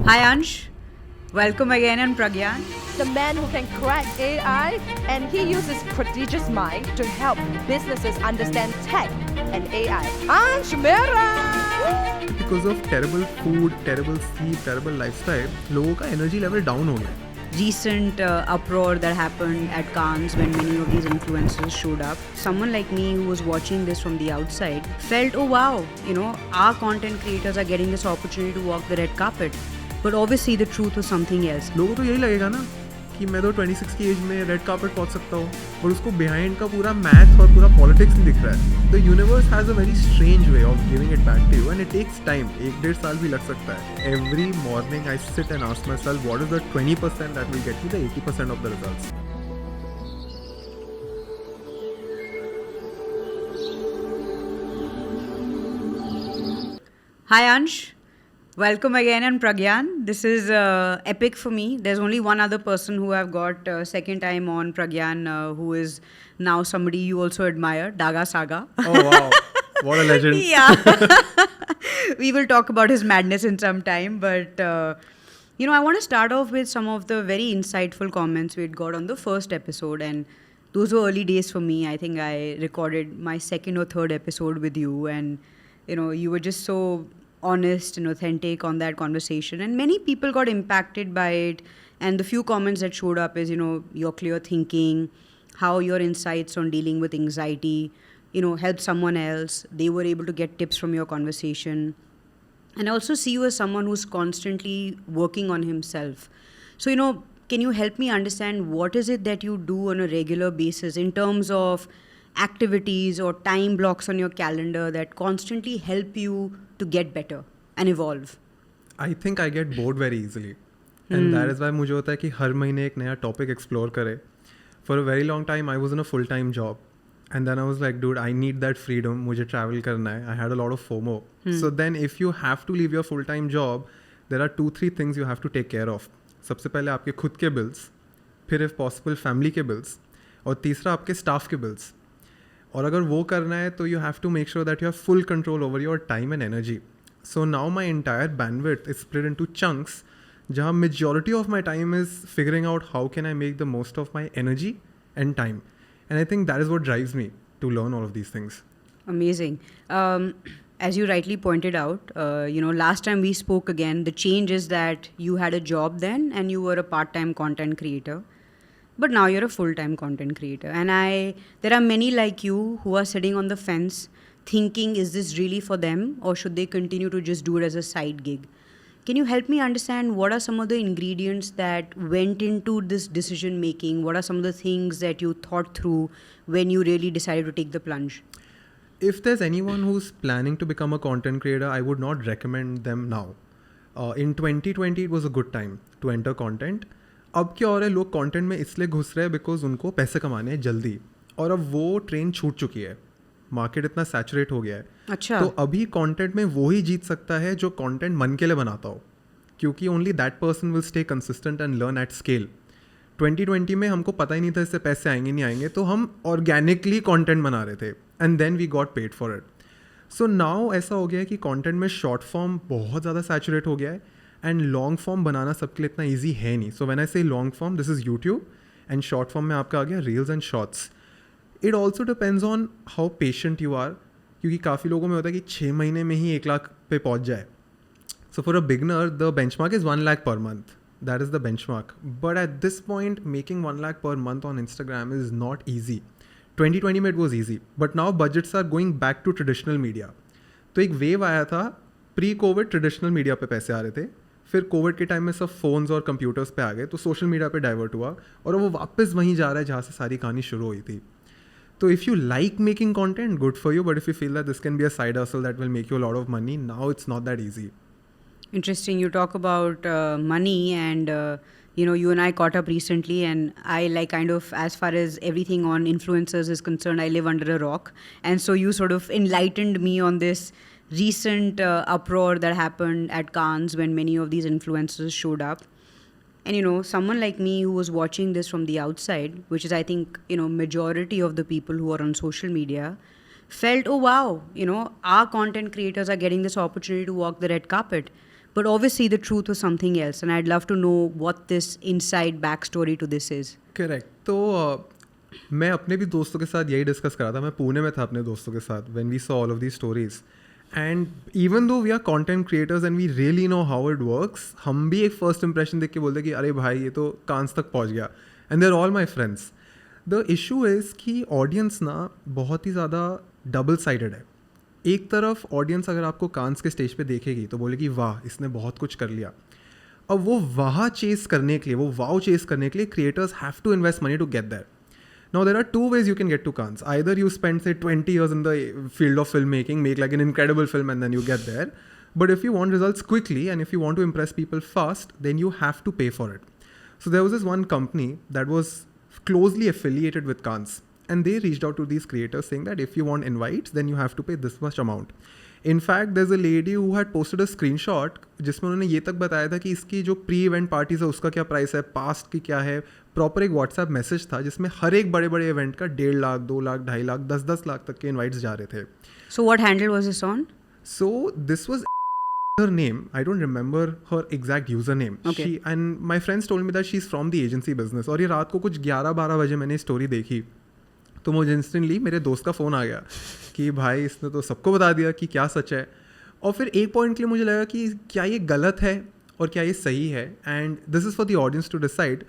Hi Ansh, welcome again on Pragyaan. The man who can crack AI, and he uses prodigious mind to help businesses understand tech and AI. Ansh Mehra! Because of terrible food, terrible sleep, terrible lifestyle, लोगों का energy level down हो गया. Recent uproar that happened at Cannes when many of these influencers showed up. Someone like me who was watching this from the outside felt, oh wow, our content creators are getting this opportunity to walk the red carpet. But obviously the truth was something else. लोगों को यही लगेगा ना कि मैं तो 26 की as में रेड कार्पेट पहुंच सकता हूँ, और उसको बिहाइंड का पूरा मैथ और पूरा पॉलिटिक्स नहीं दिख रहा है. The universe has a very strange way of giving it back to you and it takes time. 1-1.5 साल भी लग सकता है. Every morning I sit and ask myself what is the 20% that will get me the 80% of the results. Hi Ansh, welcome again on Pragyaan. This is epic for me. There's only one other person who I've got second time on Pragyaan who is now somebody you also admire, Daga Saga. Oh wow, what a legend. Yeah. We will talk about his madness in some time, but I want to start off with some of the very insightful comments we had got on the first episode, and those were early days for me. I think I recorded my second or third episode with you, and you were just so honest and authentic on that conversation, and many people got impacted by it. And the few comments that showed up is your clear thinking, how your insights on dealing with anxiety helped someone else. They were able to get tips from your conversation, and I also see you as someone who's constantly working on himself. So can you help me understand what is it that you do on a regular basis in terms of activities or time blocks on your calendar that constantly help you to get better and evolve? I think I get bored very easily. And that is why मुझे होता है कि हर महीने एक नया topic explore करे. For a very long time, I was in a full-time job. And then I was like, dude, I need that freedom. मुझे travel करना है. I had a lot of FOMO. So then if you have to leave your full-time job, there are 2-3 things you have to take care of. सबसे पहले आपके खुद के bills, फिर if possible family के bills, और तीसरा आपके staff के bills. और अगर वो करना है तो you have to make sure that you have full control over your time and energy. So now my entire bandwidth is split into chunks, जहाँ majority of my time is figuring out how can I make the most of my energy and time. And I think that is what drives me to learn all of these things. Amazing. As you rightly pointed out, last time we spoke again, the change is that you had a job then and you were a part-time content creator. But now you're a full-time content creator. And there are many like you who are sitting on the fence thinking, is this really for them, or should they continue to just do it as a side gig? Can you help me understand what are some of the ingredients that went into this decision making? What are some of the things that you thought through when you really decided to take the plunge? If there's anyone who's planning to become a content creator, I would not recommend them now. In 2020, it was a good time to enter content. अब क्या हो रहा है, लोग content में इसलिए घुस रहे हैं बिकॉज उनको पैसे कमाने हैं जल्दी, और अब वो ट्रेन छूट चुकी है. मार्केट इतना सैचुरेट हो गया है. अच्छा. तो अभी कंटेंट में वो ही जीत सकता है जो कंटेंट मन के लिए बनाता हो, क्योंकि only that person will stay consistent and learn at scale. 2020 में हमको पता ही नहीं था इससे पैसे आएंगे नहीं आएंगे, तो हम ऑर्गेनिकली कंटेंट बना रहे थे and then we got paid for it. So now ऐसा हो गया है कि कंटेंट में शॉर्ट फॉर्म बहुत ज़्यादा सैचुरेट हो गया है एंड लॉन्ग फॉर्म बनाना सबके लिए इतना ईजी है नहीं. सो when I say long form, this is YouTube, and short form में आपका आ गया reels and shorts. It also depends on how patient you are, क्योंकि काफ़ी लोगों में होता है कि 6 महीने में ही 1 लाख पे पहुँच जाए. So for a beginner the benchmark is 1 lakh per month. That is the benchmark. But at this point, making 1 lakh per month on Instagram is not easy. 2020 में it was easy. But now budgets are going back to traditional media. तो एक wave आया था, pre Covid traditional media पे पैसे आ रहे थे, फिर कोविड के टाइम में सब फोन्स और कंप्यूटर्स पे आ गए, तो सोशल मीडिया पे डाइवर्ट हुआ, और वो वापस वहीं जा रहा है जहाँ से सारी कहानी शुरू हुई थी. तो if you like making content, good for you, but if you feel that this can be a side hustle that will make you a lot of money, now it's not that easy. Interesting. You talk about money, and you and I caught up recently, and I kind of, as far as everything on influencers is concerned, I live under a rock, and so you sort of enlightened me on this recent uproar that happened at Cannes when many of these influencers showed up. And someone like me who was watching this from the outside, which is I think majority of the people who are on social media, felt, oh wow, our content creators are getting this opportunity to walk the red carpet. But obviously the truth was something else, and I'd love to know what this inside backstory to this is. Correct. तो मैं अपने भी दोस्तों के साथ यही discuss कर रहा था. मैं पुणे में था अपने दोस्तों के साथ when we saw all of these stories. And even though we are content creators and we really know how it works, हम भी एक फर्स्ट इंप्रेशन देख के बोलते कि अरे भाई ये तो कांस तक पहुँच गया. And there all my friends. The issue is कि ऑडियंस ना बहुत ही ज़्यादा डबल साइडेड है. एक तरफ ऑडियंस अगर आपको कांस के स्टेज पे देखेगी तो बोलेगी वाह इसने बहुत कुछ कर लिया. अब वो वाह चेस करने के लिए, वो वाव चेस करने के लिए creators have to invest money to get that. Now there are two ways you can get to Cannes. Either you spend say 20 years in the field of filmmaking, make like an incredible film and then you get there. But if you want results quickly and if you want to impress people fast, then you have to pay for it. So there was this one company that was closely affiliated with Cannes, and they reached out to these creators saying that if you want invites, then you have to pay this much amount. In fact, there's a lady who had posted a screenshot जिसमें उन्होंने ये तक बताया था कि इसकी जो pre event parties है उसका क्या प्राइस है, पास्ट की क्या है. प्रॉपर एक व्हाट्सएप मैसेज था जिसमें हर एक बड़े बड़े इवेंट का 1.5 लाख 2 लाख 2.5 लाख 10 लाख तक के इनवाइट्स जा रहे थे. So what handle was this on? So this was her name. I don't remember her exact username. Okay. And my friends told me that she's from the agency business. और ये रात को कुछ 11-12 बजे मैंने स्टोरी देखी तो मुझे इंस्टेंटली मेरे दोस्त का फ़ोन आ गया कि भाई इसने तो सबको बता दिया कि क्या सच है. और फिर एक पॉइंट के लिए मुझे लगा कि क्या ये गलत है और क्या ये सही है. And this is for the audience to decide.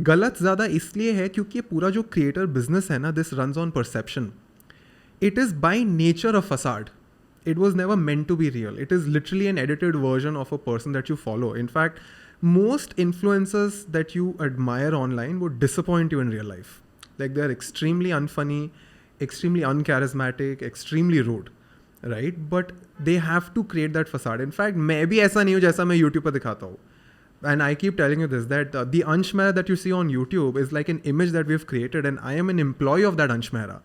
गलत ज़्यादा इसलिए है क्योंकि ये पूरा जो क्रिएटर बिजनेस है ना, this runs on perception. It is by nature a facade. It was never meant to be real. It is literally an edited version of a person that you follow. In fact, most influencers that you admire online would disappoint you in real life. Like they're extremely unfunny, extremely uncharismatic, extremely rude, right? But they have to create that facade. In fact, मैं भी ऐसा नहीं हूँ जैसा मैं YouTube पर दिखाता हूँ. And I keep telling you this, that the Ansh Mehra that you see on YouTube is like an image that we've created, and I am an employee of that Ansh Mehra.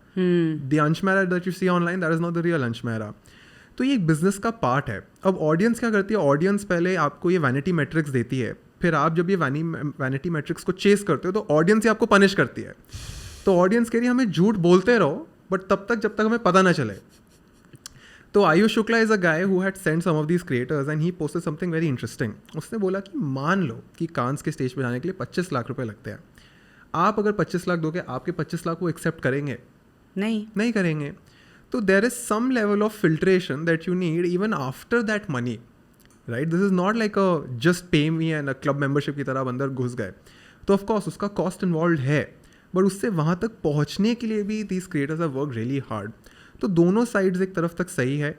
The Ansh Mehra that you see online, that is not the real Ansh Mehra. तो ये एक business का part है. अब audience क्या करती है, audience पहले आपको ये वैनिटी मैट्रिक्स देती है, फिर आप जब ये वैनिटी मैट्रिक्स को चेस करते हो तो ऑडियंस ही आपको पनिश करती है. तो ऑडियंस कह रही है हमें झूठ बोलते रहो बट तब तक जब तक हमें पता ना चले. तो Ayush Shukla is a guy who had send some of these creators and he posted something very interesting. उसने बोला कि मान लो कि कांस के स्टेज पर जाने के लिए 25 लाख रुपए लगते हैं. आप अगर 25 लाख दोगे, आपके 25 लाख वो एक्सेप्ट करेंगे? नहीं करेंगे. So there is some level of filtration that you need even after that money, right? This is not like a just pay me and a club membership की तरह आप अंदर घुस गए. तो of course उसका cost involved है, but उससे वहाँ तक पहुँचने के लिए भी these creators have worked really hard. तो दोनों sides एक तरफ तक सही है,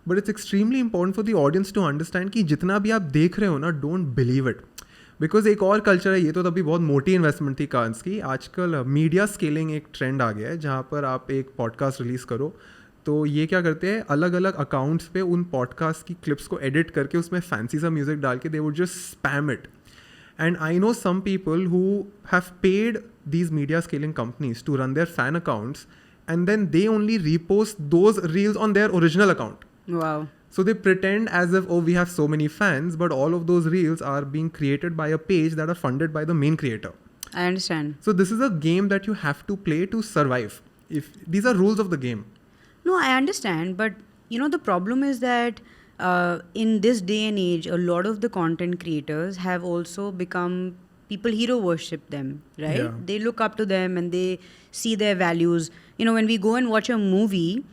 but it's extremely important for the audience to understand कि जितना भी आप देख रहे हो ना, don't believe it. बिकॉज एक और कल्चर है, ये तो तभी बहुत मोटी इन्वेस्टमेंट थी कांस की. आजकल मीडिया स्केलिंग एक ट्रेंड आ गया है जहाँ पर आप एक पॉडकास्ट रिलीज़ करो तो ये क्या करते हैं, अलग अलग अकाउंट्स पे उन पॉडकास्ट की क्लिप्स को एडिट करके उसमें फैंसी सा म्यूजिक डाल के दे would just spam it. And I know some people who have paid these media scaling companies to run their fan accounts and then they only repost those reels on their original account. Wow. So they pretend as if, oh, we have so many fans, but all of those reels are being created by a page that are funded by the main creator. I understand. So this is a game that you have to play to survive. If these are rules of the game. No, I understand, but you know the problem is that in this day and age, a lot of the content creators have also become people hero worship them, right? Yeah. They look up to them and they see their values. You know, when we go and watch a movie,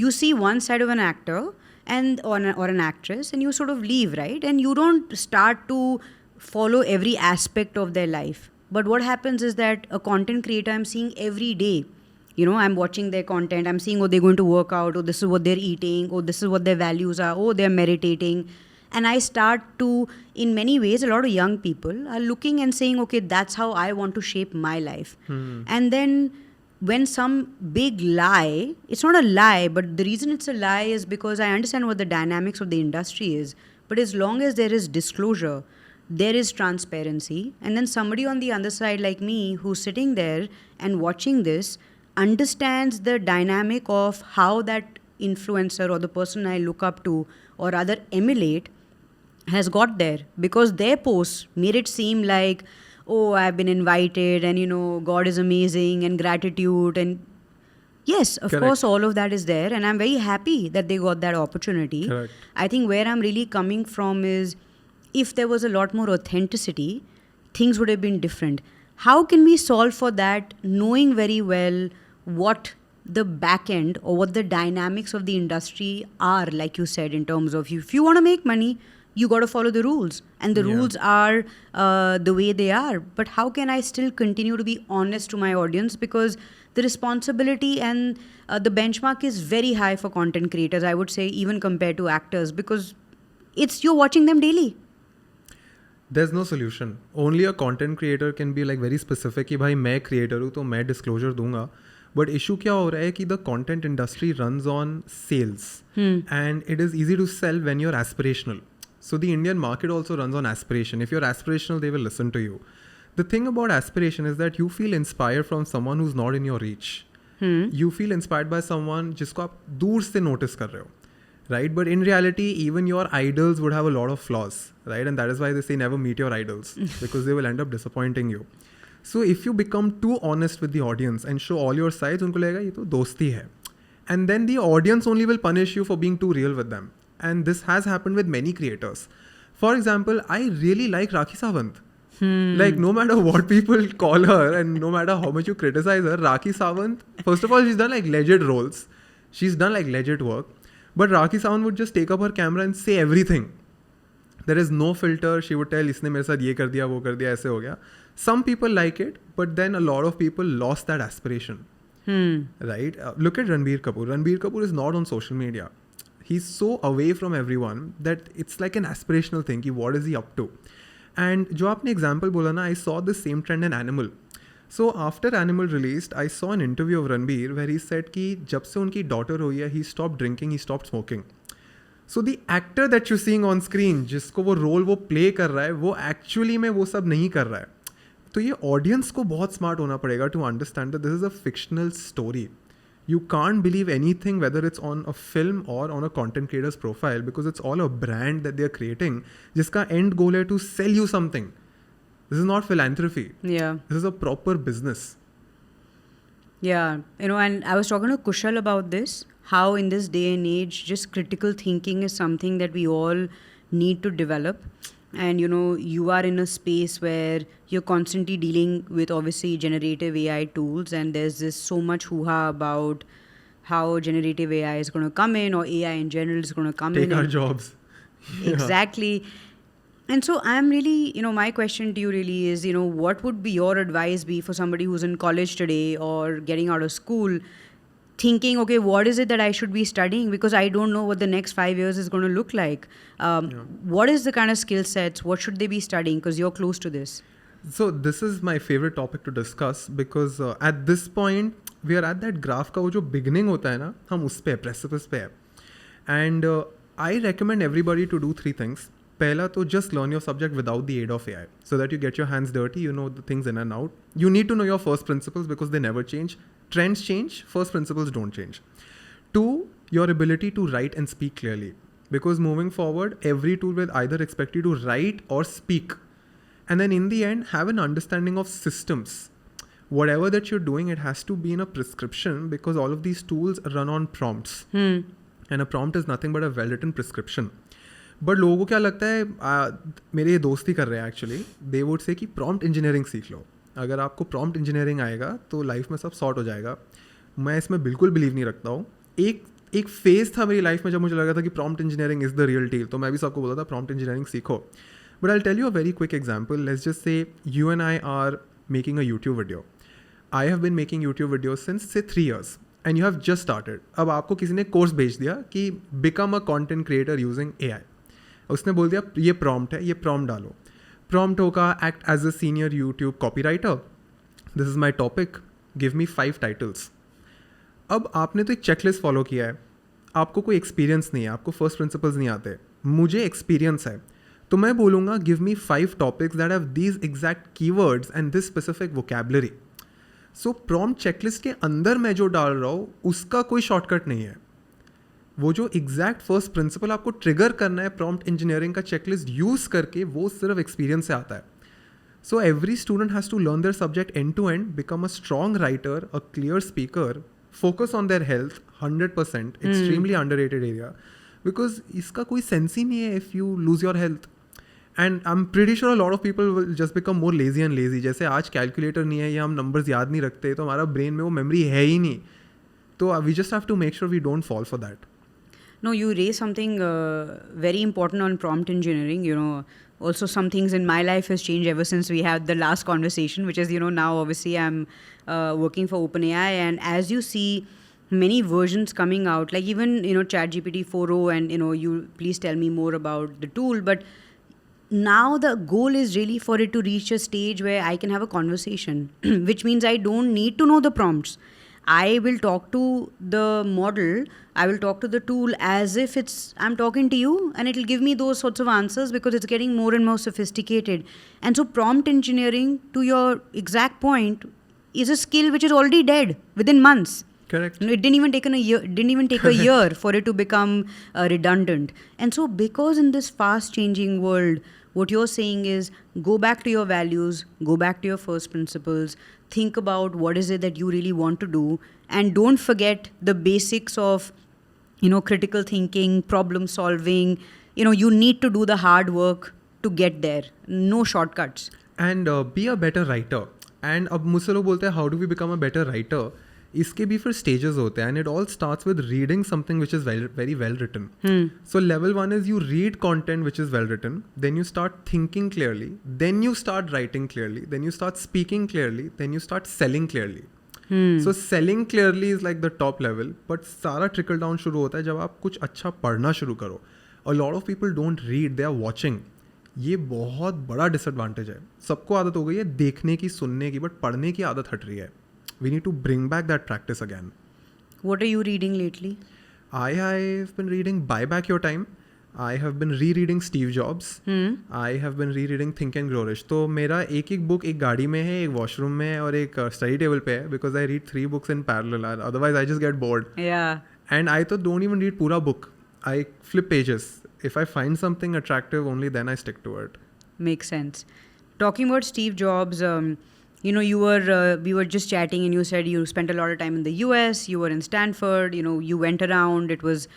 you see one side of an actor and or an actress, and you sort of leave, right? And you don't start to follow every aspect of their life. But what happens is that a content creator I'm seeing every day. You know, I'm watching their content, I'm seeing, oh, they're going to work out, oh, this is what they're eating, oh, this is what their values are, oh, they're meditating. And I start to, in many ways, a lot of young people are looking and saying, okay, that's how I want to shape my life. And then when some big lie, it's not a lie, but the reason it's a lie is because I understand what the dynamics of the industry is. But as long as there is disclosure, there is transparency, and then somebody on the other side like me who's sitting there and watching this understands the dynamic of how that influencer or the person I look up to or rather emulate has got there, because their posts made it seem like, oh, I've been invited and, you know, God is amazing and gratitude. And yes, of Correct. course, all of that is there. And I'm very happy that they got that opportunity. Correct. I think where I'm really coming from is if there was a lot more authenticity, things would have been different. How can we solve for that, knowing very well what the back end or what the dynamics of the industry are, like you said, in terms of if you want to make money, you got to follow the rules, and the rules are the way they are. But how can I still continue to be honest to my audience? Because the responsibility and the benchmark is very high for content creators, I would say, even compared to actors, because you're watching them daily. There's no solution. Only a content creator can be like very specific कि भाई मैं creator हूँ तो मैं disclosure दूंगा. But issue क्या हो रहा है कि the content industry runs on sales. And it is easy to sell when you're aspirational. So the Indian market also runs on aspiration. If you're aspirational, they will listen to you. The thing about aspiration is that you feel inspired from someone who's not in your reach. You feel inspired by someone जिसको आप दूर से notice कर रहे हो. Right? But in reality, even your idols would have a lot of flaws, right? And that is why they say never meet your idols, because they will end up disappointing you. So if you become too honest with the audience and show all your sides, उनको लगेगा ये तो दोस्ती है. And then the audience only will punish you for being too real with them. And this has happened with many creators. For example, I really like Rakhi Sawant. Like no matter what people call her and no matter how much you criticize her, Rakhi Sawant, first of all, she's done like legit roles. She's done like legit work. But Rakhi Sawant would just take up her camera and say everything. There is no filter. She would tell, इसने मेरे साथ ये कर दिया, वो कर दिया, ऐसे हो गया. Some people like it, but then a lot of people lost that aspiration. Right? Look at Ranbir Kapoor. Ranbir Kapoor is not on social media. He's so away from everyone that it's like an aspirational thing. Ki what is he up to? And जो आपने example बोला ना, I saw the same trend in Animal. So after Animal released, I saw an interview of Ranbir where he said कि जब से उनकी daughter हुई है, he stopped drinking, he stopped smoking. So the actor that you're seeing on screen, जिसको वो role वो play कर रहा है, वो actually में वो सब नहीं कर रहा है. तो ये audience को बहुत smart होना पड़ेगा to understand that this is a fictional story. You can't believe anything, whether it's on a film or on a content creator's profile, because it's all a brand that they're creating, जिसका end goal है to sell you something. This is not philanthropy. Yeah. This is a proper business. Yeah. And I was talking to Kushal about this, how in this day and age, just critical thinking is something that we all need to develop. And, you are in a space where you're constantly dealing with obviously generative AI tools, and there's this so much hoo-ha about how generative AI is going to come in, or AI in general is going to come in. Take our jobs. Exactly. And so I'm really, my question to you really is, what would be your advice be for somebody who's in college today or getting out of school, thinking, okay, what is it that I should be studying? Because I don't know what the next 5 years is going to look like. What is the kind of skill sets? What should they be studying? Because you're close to this. So this is my favorite topic to discuss, because at this point, we are at that graph का वो जो beginning होता है ना, हम उस पे precipice पे है. And I recommend everybody to do 3 things. पहला तो just learn your subject without the aid of AI, so that you get your hands dirty, you know the things in and out. You need to know your first principles because they never change. Trends change, first principles don't change. 2, your ability to write and speak clearly, because moving forward, every tool will either expect you to write or speak. And then in the end, have an understanding of systems. Whatever that you're doing, it has to be in a prescription, because all of these tools run on prompts. And a prompt is nothing but a well-written prescription. But लोगों को क्या लगता है, मेरे ये दोस्ती कर रहे हैं एक्चुअली, दे वुड से कि प्रॉम्प्ट इंजीनियरिंग सीख लो. अगर आपको प्रॉम्प्ट इंजीनियरिंग आएगा तो लाइफ में सब सॉर्ट हो जाएगा. मैं इसमें बिल्कुल बिलीव नहीं रखता हूँ. एक फेज़ था मेरी लाइफ में जब मुझे लगा था कि prompt engineering is the real deal, तो मैं भी सबको बोला था प्रॉम्प्ट इंजीनियरिंग सीखो. But I tell you a very quick example. Let's just say you and I are making a YouTube video. I have been making YouTube video since say 3 years and you have just started. अब आपको किसी ने course भेज दिया कि become a content creator using AI. उसने बोल दिया ये प्रॉम्प्ट है, ये प्रॉम्प्ट डालो. प्रॉम्प्ट होगा act as a senior YouTube copywriter, this is my topic, give me 5 titles. अब आपने तो एक चेकलिस्ट फॉलो किया है, आपको कोई एक्सपीरियंस नहीं है, आपको फर्स्ट प्रिंसिपल्स नहीं आते. मुझे एक्सपीरियंस है, तो मैं बोलूँगा give me 5 topics that have these exact keywords and this specific vocabulary. So prompt checklist के अंदर मैं जो डाल रहा हूँ उसका कोई शॉर्टकट नहीं है. वो जो एग्जैक्ट फर्स्ट प्रिंसिपल आपको ट्रिगर करना है प्रॉम्प्ट इंजीनियरिंग का चेकलिस्ट यूज़ करके, वो सिर्फ एक्सपीरियंस से आता है. So every student has to learn their subject end to end, become a strong writer, a clear speaker, focus on their health 100%, extremely underrated area, because इसका कोई sense ही नहीं है if you lose your health. And I am pretty sure a lot of people will just become more lazy and lazy. जैसे आज calculator नहीं है या हम नंबर्स याद नहीं रखते, तो हमारा ब्रेन में वो मेमोरी है ही नहीं. तो we just have to make sure we don't fall for that. No, you raised something very important on prompt engineering. Also some things in my life has changed ever since we had the last conversation, which is, now obviously I'm working for OpenAI, and as you see many versions coming out, like even, ChatGPT 4.0, and, you please tell me more about the tool, but now the goal is really for it to reach a stage where I can have a conversation, which means I don't need to know the prompts. I will talk to the model, I will talk to the tool as if I'm talking to you, and it will give me those sorts of answers because it's getting more and more sophisticated. And so prompt engineering, to your exact point, is a skill which is already dead within months. Correct. It didn't even take a year for it to become redundant. And so because in this fast changing world, what you're saying is go back to your values, go back to your first principles, think about what is it that you really want to do, and don't forget the basics of, critical thinking, problem solving. You need to do the hard work to get there. No shortcuts. And be a better writer. And अब मुझसे लोग बोलते हैं how do we become a better writer? इसके भी फिर stages होते हैं, and it all starts with reading something which is very well written. So level 1 is you read content which is well written, then you start thinking clearly, then you start writing clearly, then you start speaking clearly, then you start selling clearly. So selling clearly is like the top level, but सारा trickle down शुरू होता है जब आप कुछ अच्छा पढ़ना शुरू करो. A lot of people don't read, they are watching. ये बहुत बड़ा डिसएडवांटेज है. सबको आदत हो गई है देखने की, सुनने की, बट पढ़ने की आदत हट रही है. We need to bring back that practice again. What are you reading lately? I've been reading Buy Back Your Time. I have been rereading Steve Jobs. I have been rereading Think and Grow Rich. तो मेरा एक book एक गाड़ी में है, एक washroom में है और एक स्टडी टेबल पे है, because I read 3 books in parallel. Otherwise I just get bored. Yeah. And I तो don't even read पूरा book. I flip pages. If I find something attractive, only then I stick to it. Makes sense. Talking about Steve Jobs, we were just chatting and you said you spent a lot of time in the US, you were in Stanford, you went around, it was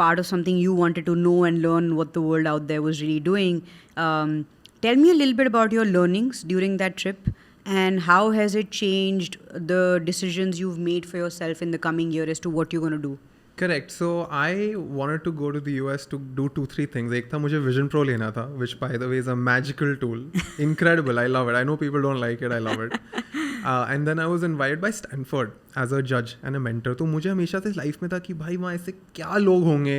part of something you wanted to know and learn what the world out there was really doing. Tell me a little bit about your learnings during that trip, and how has it changed the decisions you've made for yourself in the coming year as to what you're going to do? Correct. So I wanted to go to the US to do 2-3 things. एक था मुझे Vision Pro लेना था, which by the way is a magical tool. Incredible. I love it. I know people don't like it. I love it. And then I was invited by Stanford as a judge and a mentor. तो मुझे हमेशा से life में था कि भाई वहाँ ऐसे क्या लोग होंगे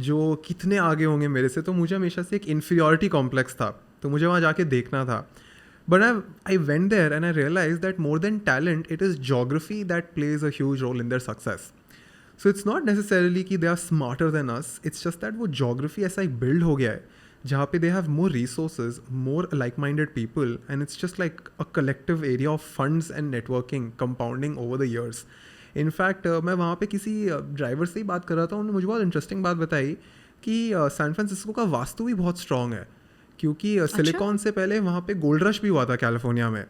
जो कितने आगे होंगे मेरे से. तो मुझे हमेशा से एक inferiority complex था. तो मुझे वहाँ जाके देखना था. But I went there and I realized that more than talent, it is geography that plays a huge role in their success. So it's not necessarily कि they are smarter than us. It's just that वो geography ऐसा एक build हो गया है जहाँ पे they have more resources, more like-minded people, and it's just like a collective area of funds and networking compounding over the years. In fact, मैं वहाँ पे किसी ड्राइवर से ही बात कर रहा था, उन्होंने मुझे बहुत इंटरेस्टिंग बात बताई कि सैन फ्रांसिस्को का वास्तु भी बहुत स्ट्रॉन्ग है, क्योंकि सिलिकॉन से पहले वहाँ पे गोल्ड रश भी हुआ था कैलिफोर्निया में.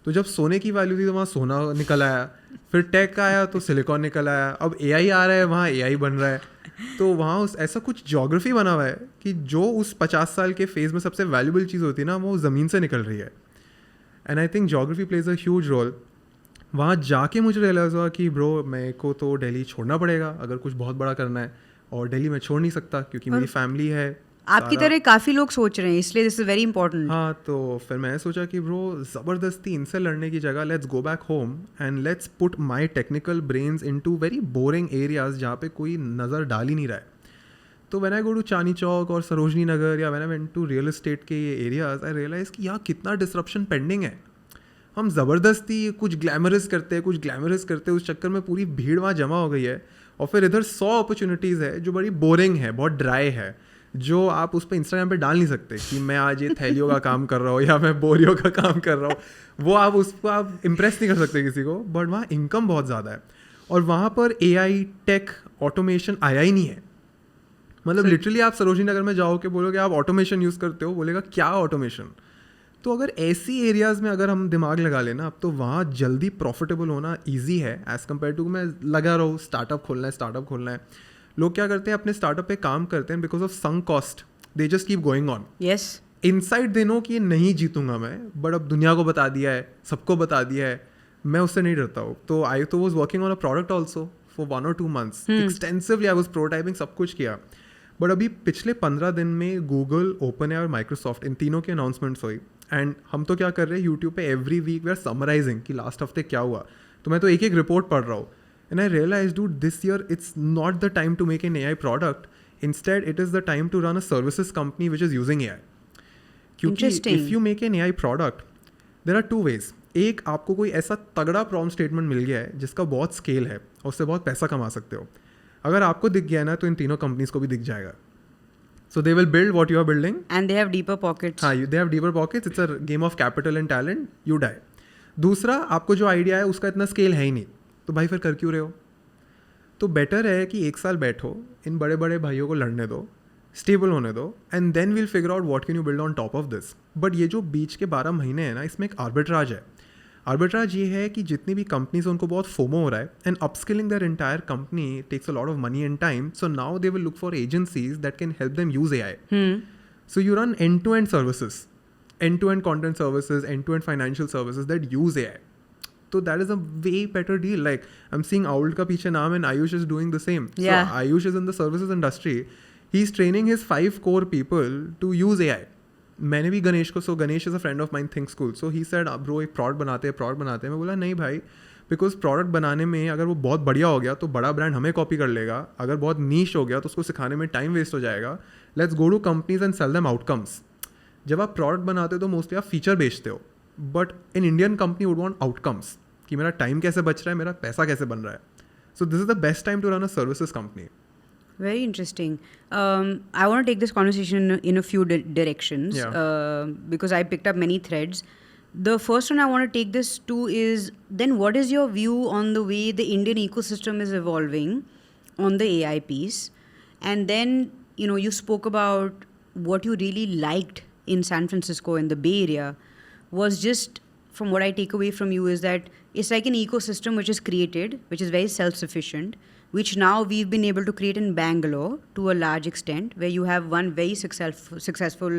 तो जब सोने की वैल्यू थी तो वहाँ सोना निकल आया, फिर टेक आया तो सिलिकॉन निकल आया, अब AI आ रहा है, वहाँ AI बन रहा है. तो वहाँ उस ऐसा कुछ ज्योग्राफी बना हुआ है कि जो उस 50 साल के फेज़ में सबसे वैल्यूबल चीज़ होती है ना, वो ज़मीन से निकल रही है. And I think geography plays a huge role. वहाँ जाके मुझे रियलाइज़ हुआ कि ब्रो मेरे को तो दिल्ली छोड़ना पड़ेगा अगर कुछ बहुत बड़ा करना है, और दिल्ली में छोड़ नहीं सकता क्योंकि मेरी फैमिली है. आपकी तरह काफ़ी लोग सोच रहे हैं, इसलिए दिस इज़ वेरी इंपॉर्टेंट. हाँ, तो फिर मैंने सोचा कि ब्रो ज़बरदस्ती इनसे लड़ने की जगह let's go back home and let's put my technical brains into very boring areas जहाँ पे कोई नज़र डाल ही नहीं रहा है. तो when I go to Chandni Chowk और सरोजनी नगर या when I went to real estate के ये एरियाज, आई रियलाइज़ कि यहाँ कितना डिसरप्शन पेंडिंग है. हम ज़बरदस्ती कुछ ग्लैमरस करते उस चक्कर में पूरी भीड़ वहाँ जमा हो गई है, और फिर इधर 100 अपॉर्चुनिटीज़ है जो बड़ी बोरिंग है, बहुत ड्राई है, जो आप उस पर इंस्टाग्राम पे डाल नहीं सकते कि मैं आज ये थैलियों का काम कर रहा हूँ या मैं बोरियों का काम कर रहा हूँ. वो आप उसको आप इम्प्रेस नहीं कर सकते किसी को. बट वहाँ इनकम बहुत ज़्यादा है, और वहाँ पर AI टेक ऑटोमेशन आया ही नहीं है. मतलब लिटरली आप सरोजनी नगर में जाओ के बोलोगे आप ऑटोमेशन यूज़ करते हो, बोलेगा क्या ऑटोमेशन. तो अगर ऐसी एरियाज़ में अगर हम दिमाग लगा लेना, अब तो वहाँ जल्दी प्रॉफिटेबल होना ईजी है एज़ कम्पेयर टू मैं लगा रहा हूँ स्टार्टअप खोलना है. लोग क्या करते हैं, अपने स्टार्टअप पे काम करते हैं because of sunk cost, they just keep going on. Yes. Inside they know कि ये नहीं जीतूंगा मैं, बट अब दुनिया को बता दिया है, सबको बता दिया है, मैं उससे नहीं डरता हूँ. तो आई तो was working on a product also for 1 or 2 months. Extensively I was prototyping, सब कुछ किया. बट अभी पिछले 15 दिन में गूगल, ओपन और माइक्रोसॉफ्ट, इन तीनों की अनाउंसमेंट्स हुई. एंड हम तो क्या कर रहे हैं यूट्यूब पे every week we are summarising कि लास्ट हफ्ते क्या हुआ. तो मैं तो एक एक रिपोर्ट पढ़ रहा हूँ. And I realise dude this year it's not the time to make an AI product. Instead it is the time to run a services company which is using AI. क्योंकि if you make an AI product there are 2 ways. एक, आपको कोई ऐसा तगड़ा prompt statement मिल गया है जिसका बहुत स्केल है और उससे बहुत पैसा कमा सकते हो. अगर आपको दिख गया ना तो इन तीनों कंपनीज को भी दिख जाएगा. So they will build what you are building. And they have deeper pockets. हाँ, they have deeper pockets. It's a game of capital and talent. You die. दूसरा, आपको जो आइडिया है उसका इतना स्केल है ही नहीं, तो भाई फिर कर क्यों रहे हो? तो बेटर है कि 1 साल बैठो, इन बड़े बड़े भाइयों को लड़ने दो, स्टेबल होने दो, and then will figure out what can you build on top of this. But ये जो बीच के 12 महीने हैं ना, इसमें एक आर्बिट्राज है. आर्बिट्राज ये है कि जितनी भी कंपनीज उनको बहुत फोमो हो रहा है, and upskilling their entire company takes a lot of money and time. So now they will look for agencies that can help them use AI. So you run end-to-end services, end-to-end content services, end-to-end financial services that use AI. So that is a way better deal. Like I'm seeing Ault ka piche naam and Ayush is doing the same. Yeah. So Ayush is in the services industry. He's training his 5 core people to use AI. मैंने भी गणेश को, so Ganesh is a friend of mine think school, so he said bro एक product बनाते हैं. मैं बोला नहीं भाई, बिकॉज प्रोडक्ट बनाने में अगर वो बहुत बढ़िया हो गया तो बड़ा ब्रांड हमें कॉपी कर लेगा. अगर बहुत नीश हो गया तो उसको सिखाने में टाइम वेस्ट हो जाएगा. Let's go to companies and sell them outcomes. जब आप प्रोडक्ट बनाते हो तो मोस्टली आप फीचर बेचते हो, but in Indian company would want outcomes, कि मेरा टाइम कैसे बच रहा है, मेरा पैसा कैसे बन रहा है. So this is the best time to run a services company. Very interesting. I want to take this conversation in a few directions. Yeah. Because I picked up many threads. The first one I want to take this to is, then what is your view on the way the Indian ecosystem is evolving on the AI piece? And then, you spoke about what you really liked in San Francisco and the Bay Area was just, from what I take away from you, is that it's like an ecosystem which is created, which is very self-sufficient, which now we've been able to create in Bangalore to a large extent, where you have one very successful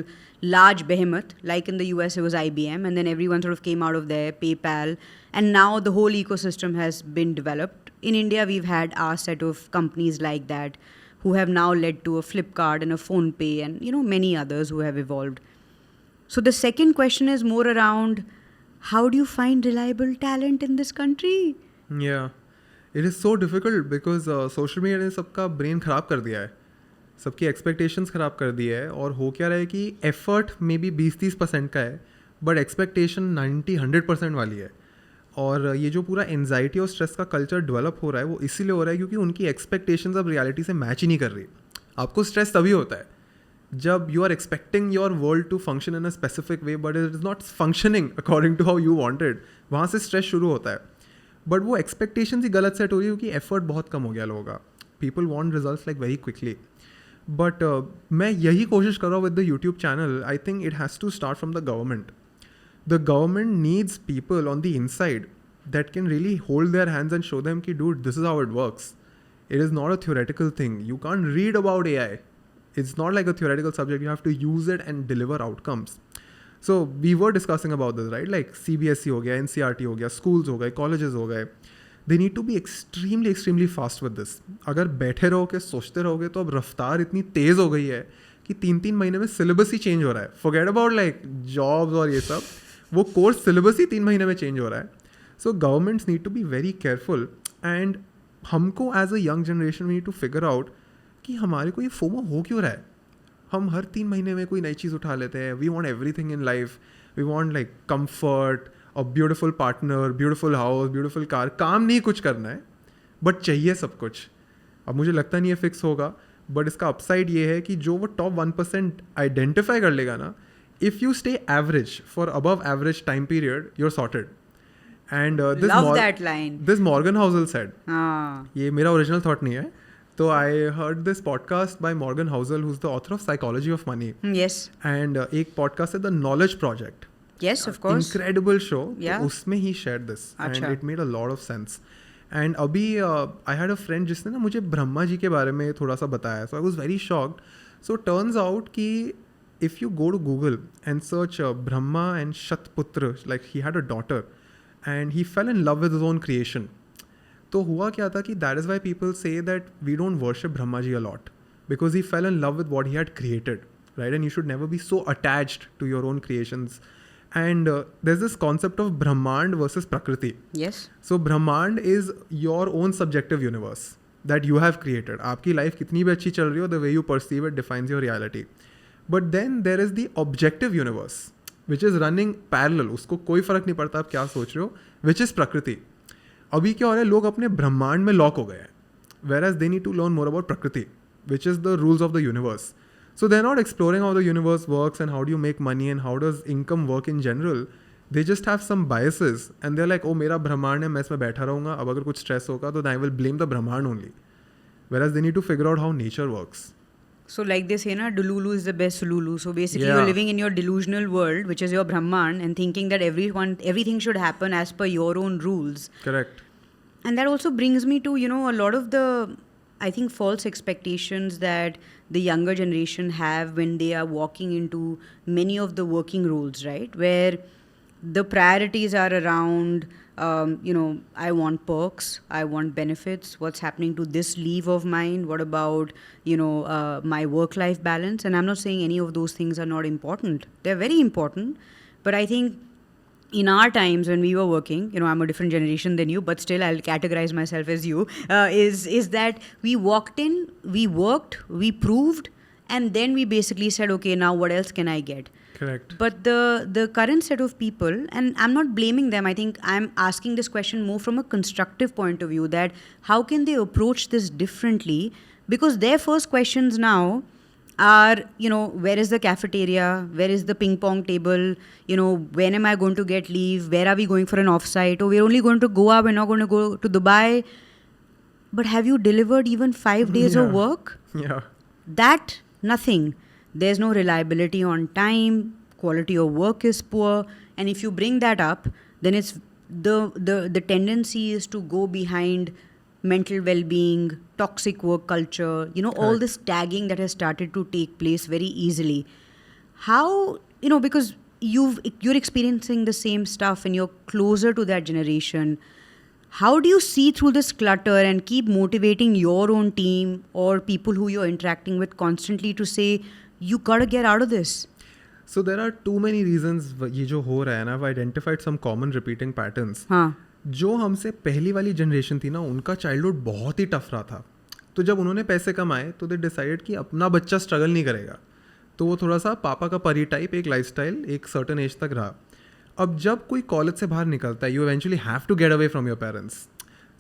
large behemoth, like in the US it was IBM, and then everyone sort of came out of there, PayPal, and now the whole ecosystem has been developed. In India, we've had our set of companies like that who have now led to a Flipkart and a PhonePe and, many others who have evolved. So the second question is more around, how do you find reliable talent in this country? Yeah. It is so difficult because social media ने सबका brain ख़राब कर दिया है, सबकी expectations ख़राब कर दी है. और हो क्या रहा है कि एफर्ट मे बी 20-30% का है, बट एक्सपेक्टेशन 90-100% वाली है. और ये जो पूरा एंजाइटी और स्ट्रेस का कल्चर डेवलप हो रहा है वो इसीलिए हो रहा है क्योंकि उनकी एक्सपेक्टेशंस अब रियलिटी से मैच ही नहीं कर रही. आपको स्ट्रेस तभी होता है जब you are expecting your world to function in a specific way but it is not functioning according to how you wanted. वहाँ से स्ट्रेस शुरू होता है. बट वो एक्सपेक्टेशन ही गलत सेट हो रही है क्योंकि एफर्ट बहुत कम हो गया लोगों का. People want results like very quickly. But मैं यही कोशिश कर रहा हूँ with the YouTube channel. I think it has to start from the government. The government needs people on the inside that can really hold their hands and show them ki dude, this is how it works. It is not a theoretical thing. You can't read about AI. It's not like a theoretical subject. You have to use it and deliver outcomes. So we were discussing about this, right? Like CBSE हो गया, NCERT हो गया, schools हो गए, colleges हो गए. They need to be extremely fast with this. अगर बैठे रहोगे सोचते रहोगे तो अब रफ्तार इतनी तेज़ हो गई है कि 3-3 महीने में सिलेबस ही चेंज हो रहा है. Forget about like jobs और ये सब. वो कोर्स सिलेबस ही 3 महीने में चेंज हो रहा है. So governments need to be very careful, and हमको as a young generation we need to figure out कि हमारे को ये FOMO हो क्यों रहा है. हम हर 3 महीने में कोई नई चीज़ उठा लेते हैं. We want everything in life. We want like comfort, a beautiful partner, beautiful house, beautiful car. काम नहीं कुछ करना है, but चाहिए सब कुछ. अब मुझे लगता नहीं है फिक्स होगा, बट इसका अपसाइड ये है कि जो वो टॉप 1% आइडेंटिफाई कर लेगा ना, if you stay average for above average time period, you're sorted. And Love that line. This Morgan Housel said. Ah. ये मेरा ओरिजिनल थॉट नहीं है. तो I heard this podcast by Morgan Housel, who's the author of Psychology of Money. Yes. And एक podcast है The Knowledge Project. Yes, of course. Incredible show. Yeah. तो उसमें he shared this. अच्छा. And it made a lot of sense. And अभी I had a friend जिसने ना मुझे ब्रह्मा जी के बारे में थोड़ा सा बताया. So I was very shocked. So turns out कि if you go to Google and search Brahma and Shatputra, like he had a daughter and he fell in love with his own creation. तो हुआ क्या था कि that is why people say that we don't worship Brahma ji a lot, because he fell in love with what he had created, right? And you should never be so attached to your own creations. And there's this concept of Brahmand versus Prakriti. Yes. So Brahmand is your own subjective universe that you have created. आपकी life कितनी भी अच्छी चल रही हो, the way you perceive it defines your reality. But then there is the objective universe, which is running parallel. उसको कोई फर्क नहीं पड़ता आप क्या सोच रहे हो, which is Prakriti. अभी क्या हो रहा है, लोग अपने ब्रह्मांड में लॉक हो गए हैं, whereas they need to learn more about Prakriti, which is the rules of the universe. So they're not exploring how the universe works and how do you make money and how does income work in general. They just have some biases and they're like, oh मेरा ब्रह्मांड है, मैं इसमें बैठा रहूँगा, अब अगर कुछ स्ट्रेस होगा तो I will blame the ब्रह्मांड only. Whereas they need to figure out how nature works. So like they say, na, Delulu is the best Lulu. So basically Yeah. you're living in your delusional world, which is your Brahman, and thinking that everything should happen as per your own rules. Correct. And that also brings me to, a lot of the, I think, false expectations that the younger generation have when they are walking into many of the working roles, right? Where the priorities are around, I want perks, I want benefits, what's happening to this leave of mine, what about, my work-life balance. And I'm not saying any of those things are not important. They're very important. But I think in our times when we were working, I'm a different generation than you, but still I'll categorize myself as you, is that we walked in, we worked, we proved, and then we basically said, okay, now what else can I get? Correct. But the current set of people, and I'm not blaming them, I think I'm asking this question more from a constructive point of view, that how can they approach this differently? Because their first questions now are, where is the cafeteria? Where is the ping pong table? When am I going to get leave? Where are we going for an offsite? Oh, we're only going to Goa, we're not going to go to Dubai. But have you delivered even 5 days of work? Yeah. That, nothing. There's no reliability on time, quality of work is poor. And if you bring that up, then it's the tendency is to go behind mental well-being, toxic work culture, all this tagging that has started to take place very easily. How, because you're experiencing the same stuff and you're closer to that generation, how do you see through this clutter and keep motivating your own team or people who you're interacting with constantly to say, you gotta get out of this? So there are too many reasons ये जो हो रहा है ना, I've identified some common repeating patterns. हाँ. जो हमसे पहली वाली जनरेशन थी ना, उनका चाइल्डहुड बहुत ही टफ रहा था. तो जब उन्होंने पैसे कमाए तो दे डिसाइडेड कि अपना बच्चा स्ट्रगल नहीं करेगा, तो वो थोड़ा सा पापा का परी टाइप एक लाइफस्टाइल एक सर्टेन एज तक रहा. अब जब कोई कॉलेज से बाहर निकलता है, you eventually have to get away from your parents.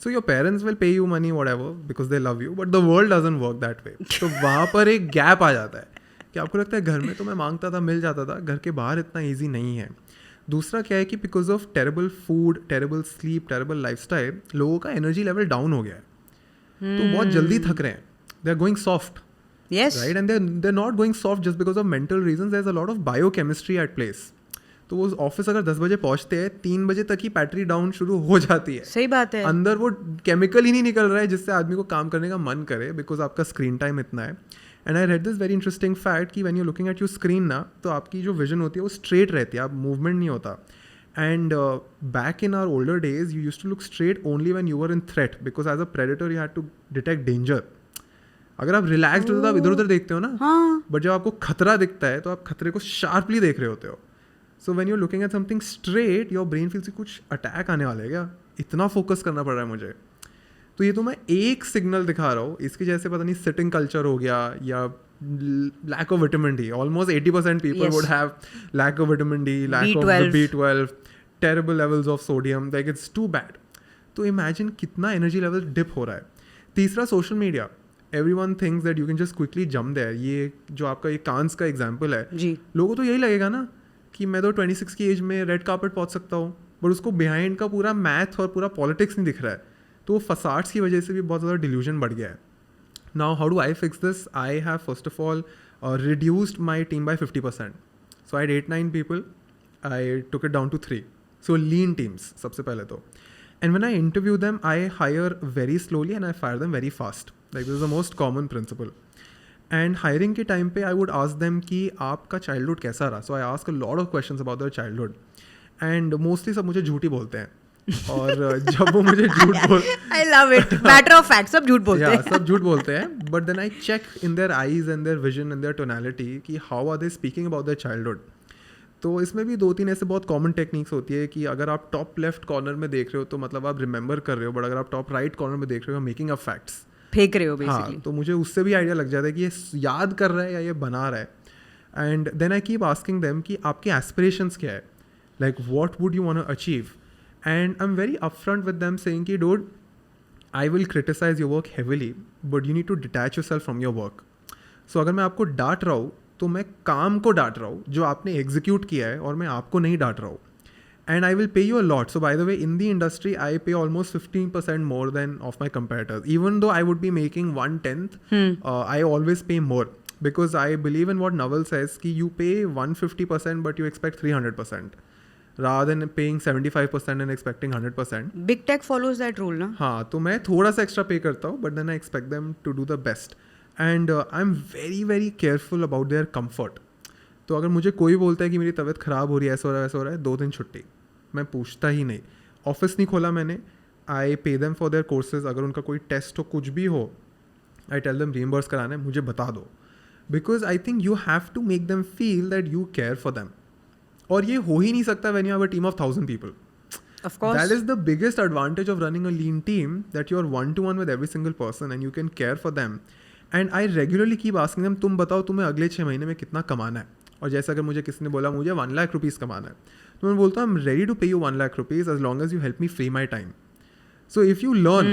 So your parents will pay you money whatever because they love you, but the world doesn't work that way. तो वहाँ पर एक गैप आ जाता है कि आपको लगता है घर में तो मैं मांगता था मिल जाता था, घर के बाहर इतना ईजी नहीं है. दूसरा क्या है कि because of terrible food, terrible sleep, terrible lifestyle, लोगों का एनर्जी लेवल डाउन हो गया है. तो बहुत जल्दी थक रहे हैं. They are going soft. Yes. Right? And they're not going soft just because of mental reasons. There's a lot of biochemistry at place. तो वो ऑफिस अगर 10 बजे पहुंचते हैं, 3 बजे तक ही बैटरी डाउन शुरू हो जाती है. सही बात है. अंदर वो केमिकल ही नहीं निकल रहा है जिससे आदमी को काम करने का मन करे, बिकॉज आपका स्क्रीन टाइम इतना है. And I read this very interesting fact कि when you looking at your screen ना, तो आपकी जो विजन होती है वो स्ट्रेट रहती है, आप मूवमेंट नहीं होता. And back in our older days you used to look straight only when you were in threat, because as a predator you had to detect danger. अगर आप रिलैक्स्ड होते हो तो आप इधर उधर देखते हो ना, बट जब आपको खतरा दिखता है तो आप खतरे को शार्पली देख रहे होते हो. So when you looking eight something straight, your brain feels कुछ अटैक आने वाला है क्या, इतना फोकस करना पड़ रहा है मुझे. तो ये तो मैं एक सिग्नल दिखा रहा हूँ, इसकी जैसे पता नहीं सिटिंग कल्चर हो गया या lack of vitamin D. Almost 80% people would have lack of vitamin D, lack of the B12, terrible levels of sodium. Like it's too bad. तो imagine कितना energy level dip हो रहा है. तीसरा social media. Everyone thinks that you can just quickly jump there. ये जो आपका ये कांस का एग्जाम्पल है, लोगों को तो यही लगेगा ना कि मैं तो 26 की एज में रेड कार्पेट पहुंच सकता हूँ, बट उसको बिहाइंड का पूरा मैथ और पूरा पॉलिटिक्स नहीं दिख रहा है. तो वो फसाड्स की वजह से भी बहुत ज़्यादा डिल्यूजन बढ़ गया है. Now, how do I fix this? I have first of all reduced my team by 50%. So I had 8-9 people. I took it down to 3. So lean teams, सबसे पहले तो. And when I interview them, I hire very slowly and I fire them very fast. Like this is the most common principle. And hiring के time पे I would ask them कि आपका childhood कैसा रहा. So I ask a lot of questions about their childhood and mostly सब मुझे झूठ ही बोलते हैं. और जब वो मुझे झूठ बोल I love it. Matter of fact, सब झूठ बोलते हैं. सब झूठ बोलते हैं. But then I check in their eyes and their vision and their tonality कि how are they speaking about their childhood. तो इसमें भी 2-3 ऐसे बहुत कॉमन टेक्निक्स होती है कि अगर आप टॉप लेफ्ट कॉर्नर में देख रहे हो तो मतलब आप रिमेंबर कर रहे हो, बट अगर आप टॉप राइट कॉर्नर में देख रहे हो मेकिंग अप फैक्ट्स. फेंक रहे हो हाँ, बेसिकली. तो मुझे उससे भी आइडिया लग जाता है कि ये याद कर रहा है या ये बना रहा है. And then I keep asking them कि आपके एस्पिरेशंस क्या है, like what would you want to achieve. And I am very upfront with them saying कि dude I will criticise your work heavily but you need to detach yourself from your work. So अगर मैं आपको डांट रहा हूँ तो मैं काम को डांट रहा हूँ जो आपने एग्जीक्यूट किया है, और मैं आपको नहीं डांट रहा हूँ. And I will pay you a lot. So by the way, in the industry, I pay almost 15% more than of my competitors. Even though I would be making 1/10, I always pay more because I believe in what Naval says, कि you pay 150% but you expect 300%, rather than paying 75% and expecting 100%. Big tech follows that rule, ना? हाँ, तो मैं थोड़ा सा extra पे करता हूँ, but then I expect them to do the best. And I'm very very careful about their comfort. तो अगर मुझे कोई बोलता है कि मेरी तबीयत ख़राब हो रही है, ऐसा हो रहा है, ऐसा हो रहा है, 2 दिन छुट्टी. मैं पूछता ही नहीं. ऑफिस नहीं खोला मैंने. आई pay them for their courses. अगर उनका कोई टेस्ट हो, कुछ भी हो, आई टेल देम रीइंबर्स कराना है, मुझे बता दो. Because I think you have to make them feel that you care for them. और ये हो ही नहीं सकता when you have a team of 1000 people. Of course. That is the biggest advantage of running a lean team, that you are one-to-one with every single person and you can care for them. And I regularly keep asking them, तुम बताओ तुम्हें अगले 6 महीने में कितना कमाना है. और जैसे अगर मुझे किसी ने बोला मुझे 1 लाख रुपीज़ कमाना है, तो मैं बोलता हूँ आई एम रेडी टू पे you 1 lakh rupees as long as you help me free my time. So if you learn,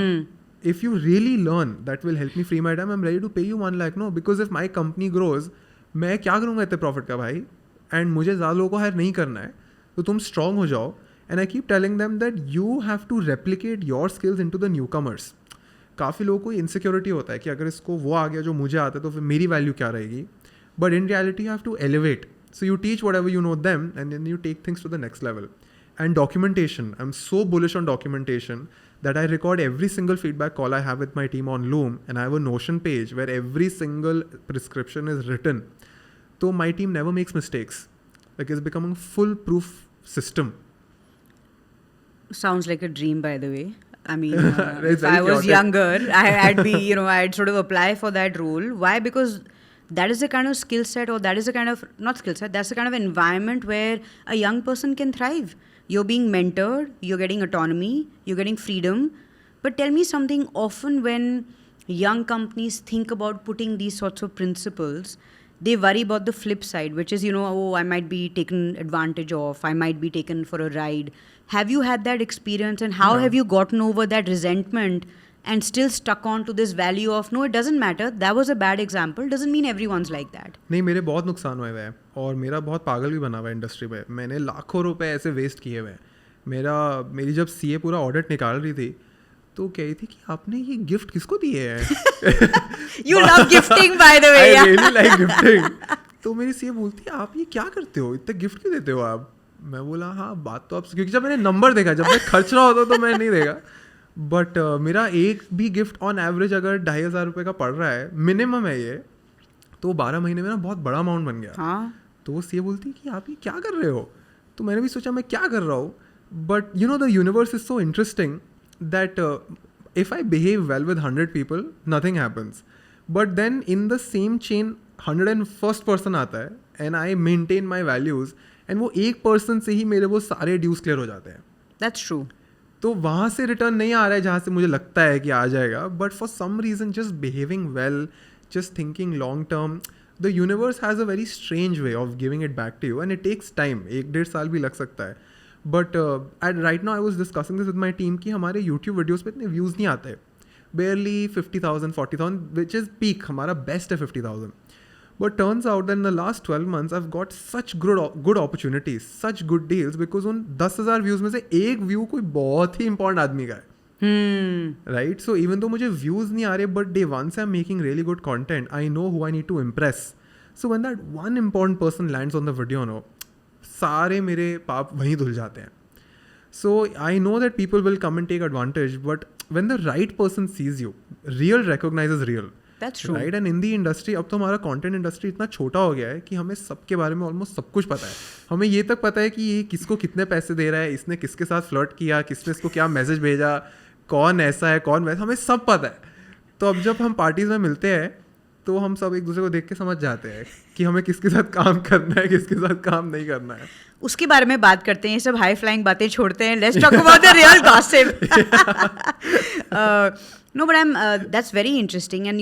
if you really learn that will help me free my time, I'm ready to pay you 1 lakh. No, because if my company grows, मैं क्या करूँगा इतने profit का भाई, and मुझे ज़्यादा लोगों को हायर नहीं करना है. तो तुम स्ट्रांग हो जाओ. And I keep telling them that you have to replicate your skills into the new commerce. काफ़ी लोगों को इनसिक्योरिटी होता है कि अगर इसको वो आ गया जो मुझे आता है तो फिर मेरी वैल्यू क्या रहेगी. But in reality you have to elevate. So you teach whatever you know them and then you take things to the next level. And documentation, I'm so bullish on documentation that I record every single feedback call I have with my team on Loom, and I have a Notion page where every single prescription is written. So my team never makes mistakes. Like it's becoming a foolproof system. Sounds like a dream, by the way. I mean, It's if very I was chaotic. younger, I'd be, I'd sort of apply for that role. Why? Because that is the kind of skill set, or that is the kind of, not skill set, that's the kind of environment where a young person can thrive. You're being mentored, you're getting autonomy, you're getting freedom. But tell me something, often when young companies think about putting these sorts of principles, they worry about the flip side, which is, oh, I might be taken advantage of, I might be taken for a ride. Have you had that experience, and how have you gotten over that resentment and still stuck on to this value of, no, it doesn't matter, that was a bad example, doesn't mean everyone's like that? नहीं, मेरे बहुत नुकसान हुए हुए हैं और मेरा बहुत पागल भी बना हुआ है इंडस्ट्री में. मैंने लाखों रुपए ऐसे वेस्ट किए हुए हैं. मेरी जब सीए पूरा ऑडिट निकाल रही थी तो कह रही थी कि आपने ये गिफ्ट किसको दिए हैं. You love gifting, by the way. I really like gifting. तो मेरी सीए बोलती है आप ये क्या करते हो, इतने गिफ्ट क्यों देते हो आप. मैं बोला हाँ बात तो आप, क्योंकि जब मैंने नंबर देखा, जब मैं खर्च रहा होता तो मैं नहीं देगा. बट मेरा एक भी गिफ्ट ऑन एवरेज अगर 2,500 रुपये का पड़ रहा है, मिनिमम है ये, तो 12 महीने में ना बहुत बड़ा अमाउंट बन गया. हाँ. तो वो सीए बोलती है कि आप ये क्या कर रहे हो. तो मैंने भी सोचा मैं क्या कर रहा हूँ. But the universe is so interesting that if I behave well with 100 people nothing happens. But then in the same chain 101st person आता है and I maintain my values, and वो एक पर्सन से ही मेरे वो सारे ड्यूज क्लियर हो जाते हैं. That's true. तो वहाँ से रिटर्न नहीं आ रहा है जहाँ से मुझे लगता है कि आ जाएगा. But for some reason just behaving well, just thinking long term, the universe has a very strange way of giving it back to you, and it takes time. 1-1.5 साल भी लग सकता है. But at right now I was discussing this with my team कि हमारे YouTube videos पे इतने views नहीं आते. barely 50,000, 40,000, which is peak. हमारा बेस्ट है 50,000. But turns out that in the last 12 months, I've got such good opportunities, such good deals, because उन 10,000 views में से एक व्यू कोई बहुत ही इंपॉर्टेंट आदमी का है. Right? So even though मुझे व्यूज़ नहीं आ रहे, but day once I'm making really good content, I know who I need to impress. So when that one important person lands on the video, सारे मेरे पाप वहीं धुल जाते हैं. So I know that people will come and take advantage, but when the right person sees you, real recognizes real. That's true. Right. And in the industry अब तो हमारा कंटेंट इंडस्ट्री इतना छोटा हो गया है कि हमें सबके बारे में ऑलमोस्ट सब कुछ पता है. हमें ये तक पता है कि ये किसको कितने पैसे दे रहा है, इसने किसके साथ फ्लर्ट किया, किसने इसको क्या मैसेज भेजा, कौन ऐसा है कौन वैसा, हमें सब पता है. तो अब जब हम पार्टीज में मिलते हैं तो हम सब एक दूसरे को देख के समझ जाते हैं कि हमें किसके साथ काम करना है, किसके साथ काम नहीं करना है. उसके बारे में बात करते हैं, ये सब हाई फ्लाइंग बातें छोड़ते हैं. Let's talk about the real gossip. No, but that's very interesting. And,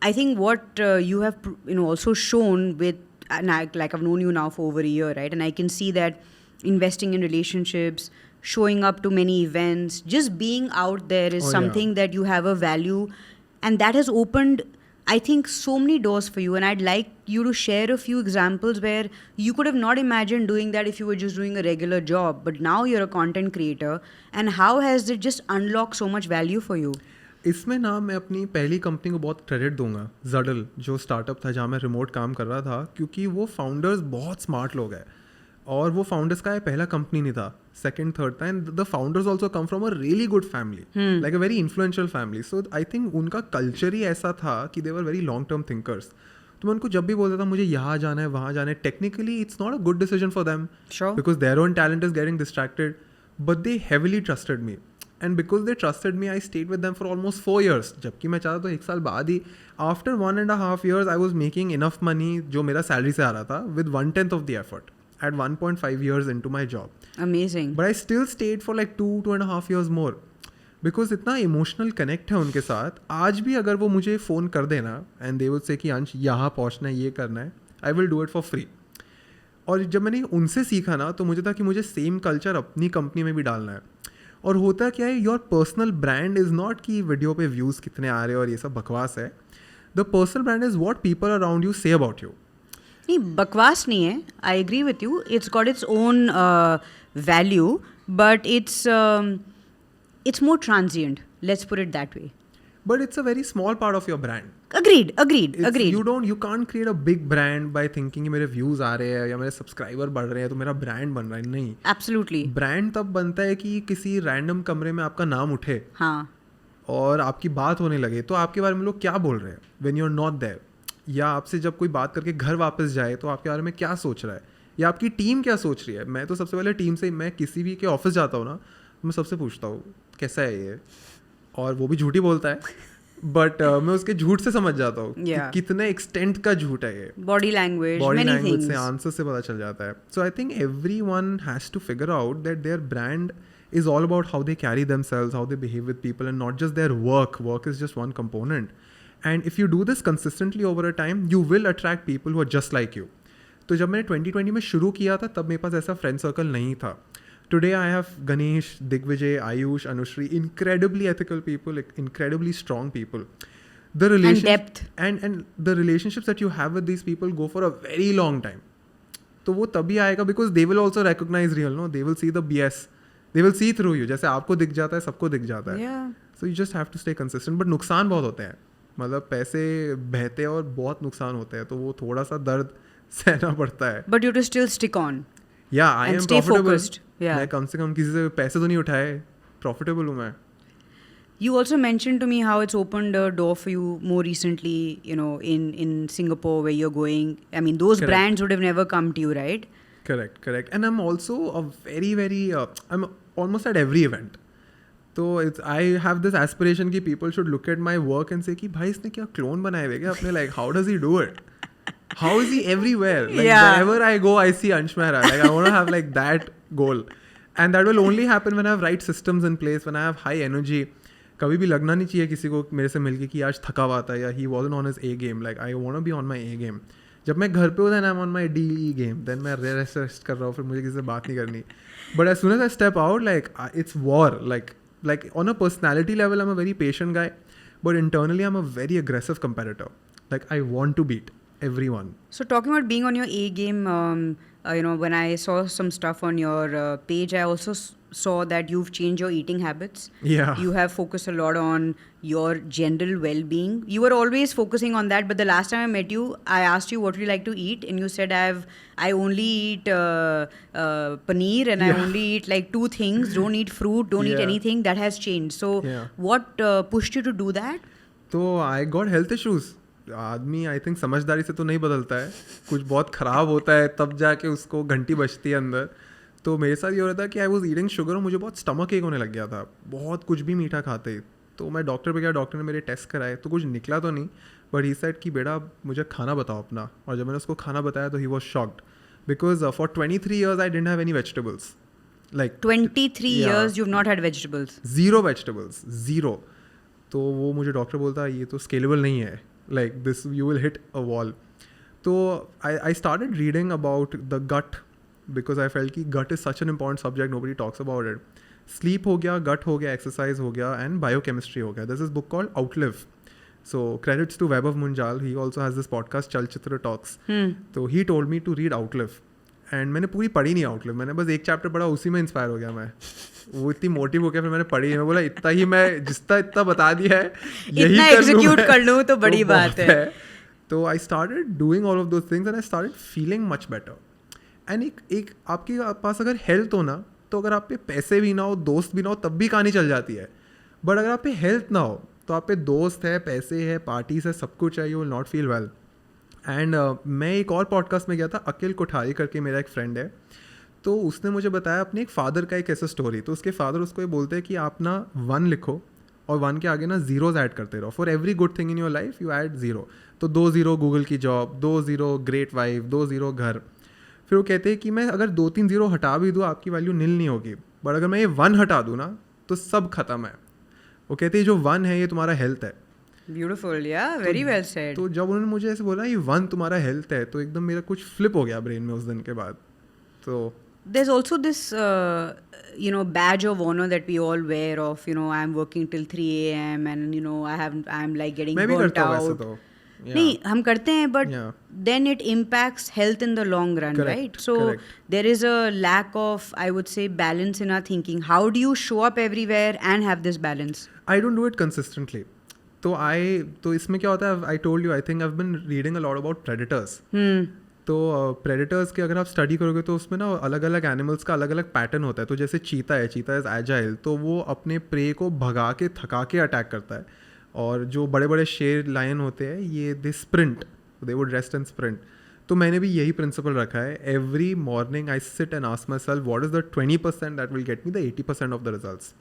I think what you have, also shown with, and like I've known you now for over a year, right? And I can see that investing in relationships, showing up to many events, just being out there is something that you have a value. And that has opened, I think, so many doors for you. And I'd like you to share a few examples where you could have not imagined doing that if you were just doing a regular job. But now you're a content creator. And how has it just unlocked so much value for you? इसमें ना मैं अपनी पहली company को बहुत credit दूंगा, जडल, जो startup था जहाँ मैं रिमोट काम कर रहा था, क्योंकि वो फाउंडर्स बहुत स्मार्ट लोग हैं. और वो फाउंडर्स का पहला कंपनी नहीं था, सेकंड थर्ड था. And the founders also come from a really good family, like a very influential family. So I think उनका कल्चर ही ऐसा था कि they were very long term thinkers. तो मैं उनको जब भी बोलता था मुझे यहाँ जाना है वहाँ जाना है, technically it's not a good decision for them because their own talent is getting distracted, but they heavily trusted me. And because they trusted me I stayed with them for almost 4 years, जबकि मैं चाहता तो 1 साल बाद ही. After 1.5 years I was making enough money जो मेरा salary से आ रहा था with 1/10 of the effort at 1.5 years into my job. Amazing. But I still stayed for like 2.5 years more because इतना इमोशनल कनेक्ट है उनके साथ. आज भी अगर वो मुझे फ़ोन कर देना एंड दे वुड से कि अंश यहाँ पहुँचना है, ये करना है, I will do it for free. और जब मैंने उनसे सीखा ना तो मुझे था कि मुझे सेम कल्चर अपनी कंपनी में भी डालना है. और होता क्या है, your personal brand is not कि वीडियो पे व्यूज़ कितने आ रहे हैं और ये सब बकवास है. The personal brand is what people around you say about you. नहीं, बकवास नहीं है. I agree with you. It's got its own value, but it's more transient. Let's put it that way. But it's a very small part of your brand. Agreed. You can't create a big brand by thinking कि मेरे views आ रहे हैं या मेरे subscriber बढ़ रहे हैं तो मेरा brand बन रहा है. नहीं. Absolutely. Brand तब बनता है कि किसी random कमरे में आपका नाम उठे. हाँ. और आपकी बात होने लगे तो आपके बारे में लोग क्या बोल रहे हैं when you're not there. या आपसे जब कोई बात करके घर वापस जाए तो आपके बारे में क्या सोच रहा है, या आपकी टीम क्या सोच रही है. मैं तो सबसे पहले टीम से, मैं किसी भी के ऑफिस जाता हूँ ना, मैं सबसे पूछता हूँ कैसा है ये, और वो भी झूठी बोलता है बट मैं उसके झूठ से समझ जाता हूँ कि कितने एक्सटेंट का झूठ है ये. बॉडी लैंग्वेज से, आंसर से पता चल जाता है. So I think everyone has to figure out that their brand is all about how they carry themselves, how they behave with people, and not just their work. Work is just one component. And if you do this consistently over a time, you will attract people who are just like you. तो जब मैंने 2020 में शुरू किया था तब मेरे पास ऐसा फ्रेंड सर्कल नहीं था. Today I have Ganesh, Digvijay, Ayush, Anushri, incredibly ethical people, incredibly strong people. The and depth. And the relationships that you have with these people go for a very long time. तो वो तभी आएगा because they will also recognize real, no? They will see the BS. They will see through you. जैसे आपको दिख जाता है सबको दिख जाता है. So you just have to stay consistent. But नुकसान बहुत होते हैं, मतलब पैसे बहते हैं और बहुत नुकसान होते हैं, तो वो थोड़ा सा दर्द सहना पड़ता है. But you have to still stick on. Yeah, I am profitable. Focused. Yeah. मैं कम से कम किसी से पैसे तो नहीं उठाए, profitable हूँ मैं. You also mentioned to me how it's opened a door for you more recently, in Singapore where you're going. I mean, those Correct. brands would have never come to you, right? Correct. And I'm also a very I'm almost at every event. So I have this aspiration कि people should look at my work and say कि भाई इसने क्या clone बनाए हुए क्या अपने, like how does he do it? How is he everywhere? Like wherever I go I see Ansh Mehra. Like I want to have like that goal. And that will only happen when I have right systems in place, when I have high energy. कभी भी लगना नहीं चाहिए किसी को मेरे से मिलके कि आज थका हुआ था या he wasn't on his A game. Like I want to be on my A game. जब मैं घर पे होता है ना, I'm on my DE game, then मैं रेस्ट कर रहा हूँ, फिर मुझे किसी से बात नहीं करनी. But as soon as I step out, like it's war. Like on a personality level, I'm a very patient guy, but internally I'm a very aggressive competitor. Like I want to beat everyone. So talking about being on your A game, when I saw some stuff on your page, I also saw that you've changed your eating habits. Yeah. You have focused a lot on your general well-being. You were always focusing on that, but the last time I met you, I asked you what do you like to eat, and you said I only eat paneer, and I only eat like 2 things. Don't eat fruit. Don't eat anything. That has changed. So what pushed you to do that? तो I got health issues. आदमी I think समझदारी से तो नहीं बदलता है, कुछ बहुत ख़राब होता है तब जाके उसको घंटी बजती है अंदर. तो मेरे साथ ये हो रहा था कि आई वॉज ईटिंग शुगर और मुझे बहुत स्टमक एक होने लग गया था, बहुत कुछ भी मीठा खाते. तो मैं डॉक्टर पे गया, डॉक्टर ने मेरे टेस्ट कराए तो कुछ निकला तो नहीं, बट ही सेड कि बेटा मुझे खाना बताओ अपना. और जब मैंने उसको खाना बताया तो he was shocked because for 23 years I didn't have any vegetables. Like 23 years you've not had vegetables. Zero vegetables, zero. तो वो मुझे डॉक्टर बोलता ये तो स्केलेबल नहीं है, like this you will hit a wall. तो I started reading about the gut because I felt कि gut is such an important subject, nobody talks about it. Sleep हो गया, गट हो गया, एक्सरसाइज हो गया एंड बायोकेमिस्ट्री हो गया. This is book called Outlive. So credits to Vaibhav Munjal, he also has this podcast Chalchitra talks. तो he told me to read Outlive and मैंने पूरी पढ़ी नहीं आउटलिव, मैंने बस एक चैप्टर पढ़ा, उसी में इंस्पायर हो गया मैं. वो इतनी मोटी बुक है, फिर मैंने पढ़ी, मैं बोला इतना ही मैं जितना इतना बता दिया है यही इतना कर execute कर लूँ तो बड़ी बात है. तो I started doing all of those things and I started feeling much better. And एक आपके पास अगर हेल्थ हो ना, तो अगर आप पे पैसे भी ना हो, दोस्त भी ना हो, तब भी कहानी चल जाती है. बट अगर आप पे हेल्थ ना हो तो आप पे दोस्त है, पैसे है, पार्टीज है, सब कुछ है, you will not feel well. And मैं एक और पॉडकास्ट में गया था, अखिल कोठारी करके मेरा एक फ्रेंड है, तो उसने मुझे बताया अपने एक फादर का एक ऐसा स्टोरी. तो उसके फादर उसको ये बोलते हैं कि आप ना 1 लिखो और 1 के आगे ना ज़ीरोज़ ऐड करते रहो. For every good thing in your life you add 0. तो 2 0 गूगल की जॉब, 2 0 ग्रेट वाइफ, 2 0 घर. फिर वो कहते हैं कि मैं अगर 2-3 0 हटा भी दूँ आपकी वैल्यू नील नहीं होगी, बट अगर मैं ये 1 हटा दूँ ना तो सब खत्म है. वो कहते हैं जो 1 है ये तुम्हारा हेल्थ है. Beautiful, yeah, very well said. तो जब उन्होंने मुझे ऐसे बोला ये 1 तुम्हारा हेल्थ है, तो एकदम मेरा कुछ फ्लिप हो गया ब्रेन में उस दिन के बाद. तो There's also this, badge of honor that we all wear of, I'm working till 3 a.m. and, I'm like getting मैं भी burnt करता हूँ वैसे out. तो. Yeah. नहीं, हम करते हैं, but Yeah. then it impacts health in the long run, Correct, right? So correct. there is a lack of, I would say, balance in our thinking. How do you show up everywhere and have this balance? I don't do it consistently. तो इसमें क्या होता है, I told you, I think I have been reading a lot about predators. तो predators की अगर आप study करोगे तो उसमें ना अलग अलग एनिमल्स का अलग अलग पैटर्न होता है. तो जैसे चीता है, चीता इज़ एजाइल, तो वो अपने प्रे को भगा के थका के अटैक करता है. और जो बड़े बड़े शेर लायन होते हैं ये they sprint, they would rest and sprint. तो मैंने भी यही प्रिंसिपल रखा है. Every morning I sit and ask myself what is the 20% that will get me the 80% of the results.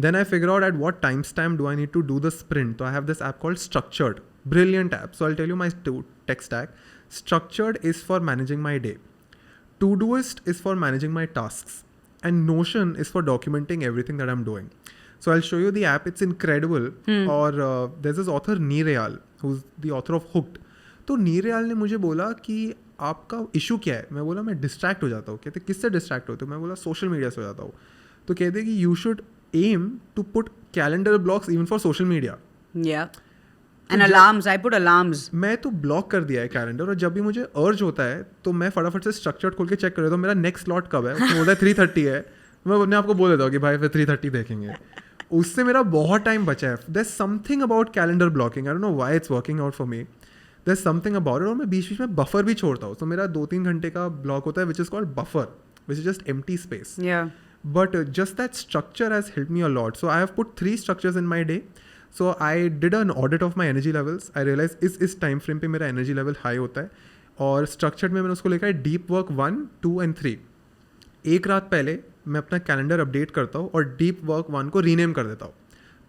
Then I figure out at what timestamp do I need to do the sprint. So I have this app called Structured. Brilliant app. So I'll tell you my tech stack. Structured is for managing my day. Todoist is for managing my tasks. And Notion is for documenting everything that I'm doing. So I'll show you the app. It's incredible. Or there's this author Neerayal, who's the author of Hooked. तो नीरयाल ने मुझे बोला कि आपका issue क्या है. मैं बोला मैं डिस्ट्रैक्ट हो जाता हूँ. कहते किससे डिस्ट्रैक्ट होते हो. मैं बोला सोशल मीडिया से हो जाता हूँ. तो कहते कि you should aim to put calendar blocks even for social media. Yeah. And alarms, I put alarms. मैं तो ब्लॉक कर दिया है कैलेंडर, और जब भी मुझे अर्ज होता है तो मैं फटाफट से स्ट्रक्चर्ड खोल के चेक कर लेता हूँ मेरा नेक्स्ट स्लॉट कब है. उसमें बोलता है 3:30 है, मैं अपने आप को बोल देता हूँ कि भाई फिर 3:30 देखेंगे. उससे मेरा बहुत टाइम बचा है. There something about calendar blocking, I don't know why it's working out for me. There something about it. और मैं बीच बीच में बफर भी छोड़ता हूँ, तो मेरा 2-3 घंटे का ब्लॉक होता है which is called buffer, which is just empty space. Yeah. But just that structure has helped me a lot. So I have put 3 structures in my day. So I did an audit of my energy levels. I realized इस time frame पे मेरा energy level high होता है. और structured में मैंने उसको लिखा है deep work 1, 2 and 3. एक रात पहले मैं अपना कैलेंडर अपडेट करता हूँ और deep work 1 को रीनेम कर देता हूँ.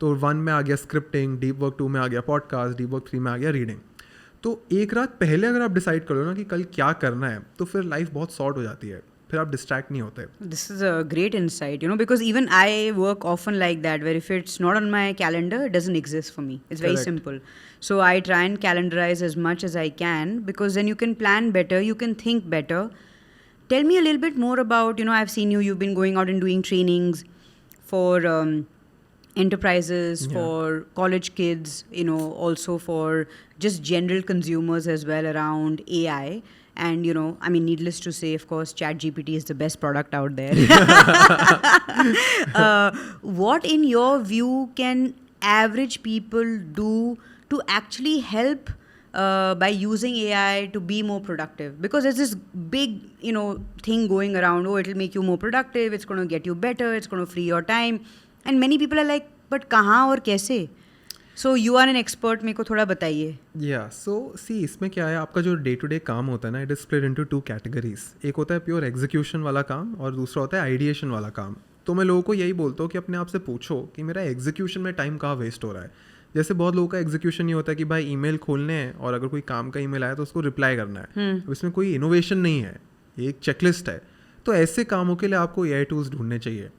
तो 1 में आ गया स्क्रिप्टिंग, deep work 2 में आ गया पॉडकास्ट, deep work 3 में आ गया रीडिंग. तो एक रात पहले अगर आप डिसाइड कर लो ना कि कल क्या करना है, तो फिर लाइफ बहुत सॉर्ट हो जाती है, फिर आप डिस्ट्रैक्ट नहीं होते. This is a great insight, because even I work often like that, where if it's not on my calendar, it doesn't exist for me. It's very Correct. simple. So I try and calendarize as much as I can, because then you can plan better, you can think better. Tell me a little bit more about, I've seen you've been going out and doing trainings for enterprises, Yeah. for college kids, also for just general consumers as well around AI. And, needless to say, of course, ChatGPT is the best product out there. What, in your view, can average people do to actually help by using AI to be more productive? Because there's this big, thing going around, it'll make you more productive, it's going to get you better, it's going to free your time. And many people are like, but kahan aur kaise? So you are an expert, मेरे को थोड़ा बताइए. या सो सी इसमें क्या है, आपका जो डे टू डे काम होता है ना, it is split into 2 categories. एक होता है प्योर एग्जीक्यूशन वाला काम और दूसरा होता है आइडिएशन वाला काम. तो मैं लोगों को यही बोलता हूँ कि अपने आप से पूछो कि मेरा एग्जीक्यूशन में टाइम कहाँ वेस्ट हो रहा है. जैसे बहुत लोगों का एग्जीक्यूशन ये होता है कि भाई ईमेल खोलने हैं और अगर कोई काम का ईमेल आया तो उसको रिप्लाई करना है. इसमें कोई इनोवेशन नहीं है, ये एक चेकलिस्ट है. तो ऐसे कामों के लिए आपको एआई टूल्स ढूंढने चाहिए.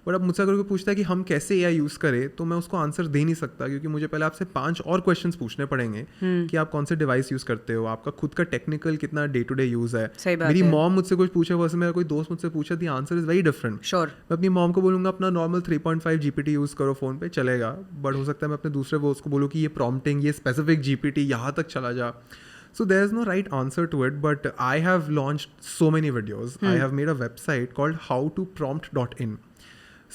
बट अब मुझसे अगर कोई पूछता है कि हम कैसे एआई यूज़ करें, तो मैं उसको आंसर दे नहीं सकता, क्योंकि मुझे पहले आपसे 5 और क्वेश्चंस पूछने पड़ेंगे कि आप कौन से डिवाइस यूज़ करते हो, आपका खुद का टेक्निकल कितना डे टू डे यूज़ है. मेरी मॉम मुझसे कुछ पूछे वर्ष मेरा कोई दोस्त मुझसे पूछा, the answer is very different. मैं अपनी मॉम को बोलूँगा अपना नॉर्मल 3.5 GPT यूज़ करो फ़ोन पे, चलेगा. बट हो सकता है मैं अपने दूसरे वो उसको बोलूँ कि ये प्रॉम्प्टिंग, ये स्पेसिफिक GPT यहाँ तक चला जा. So there is no right answer to it, but I have launched so many videos. I have made a website called howtoprompt.in.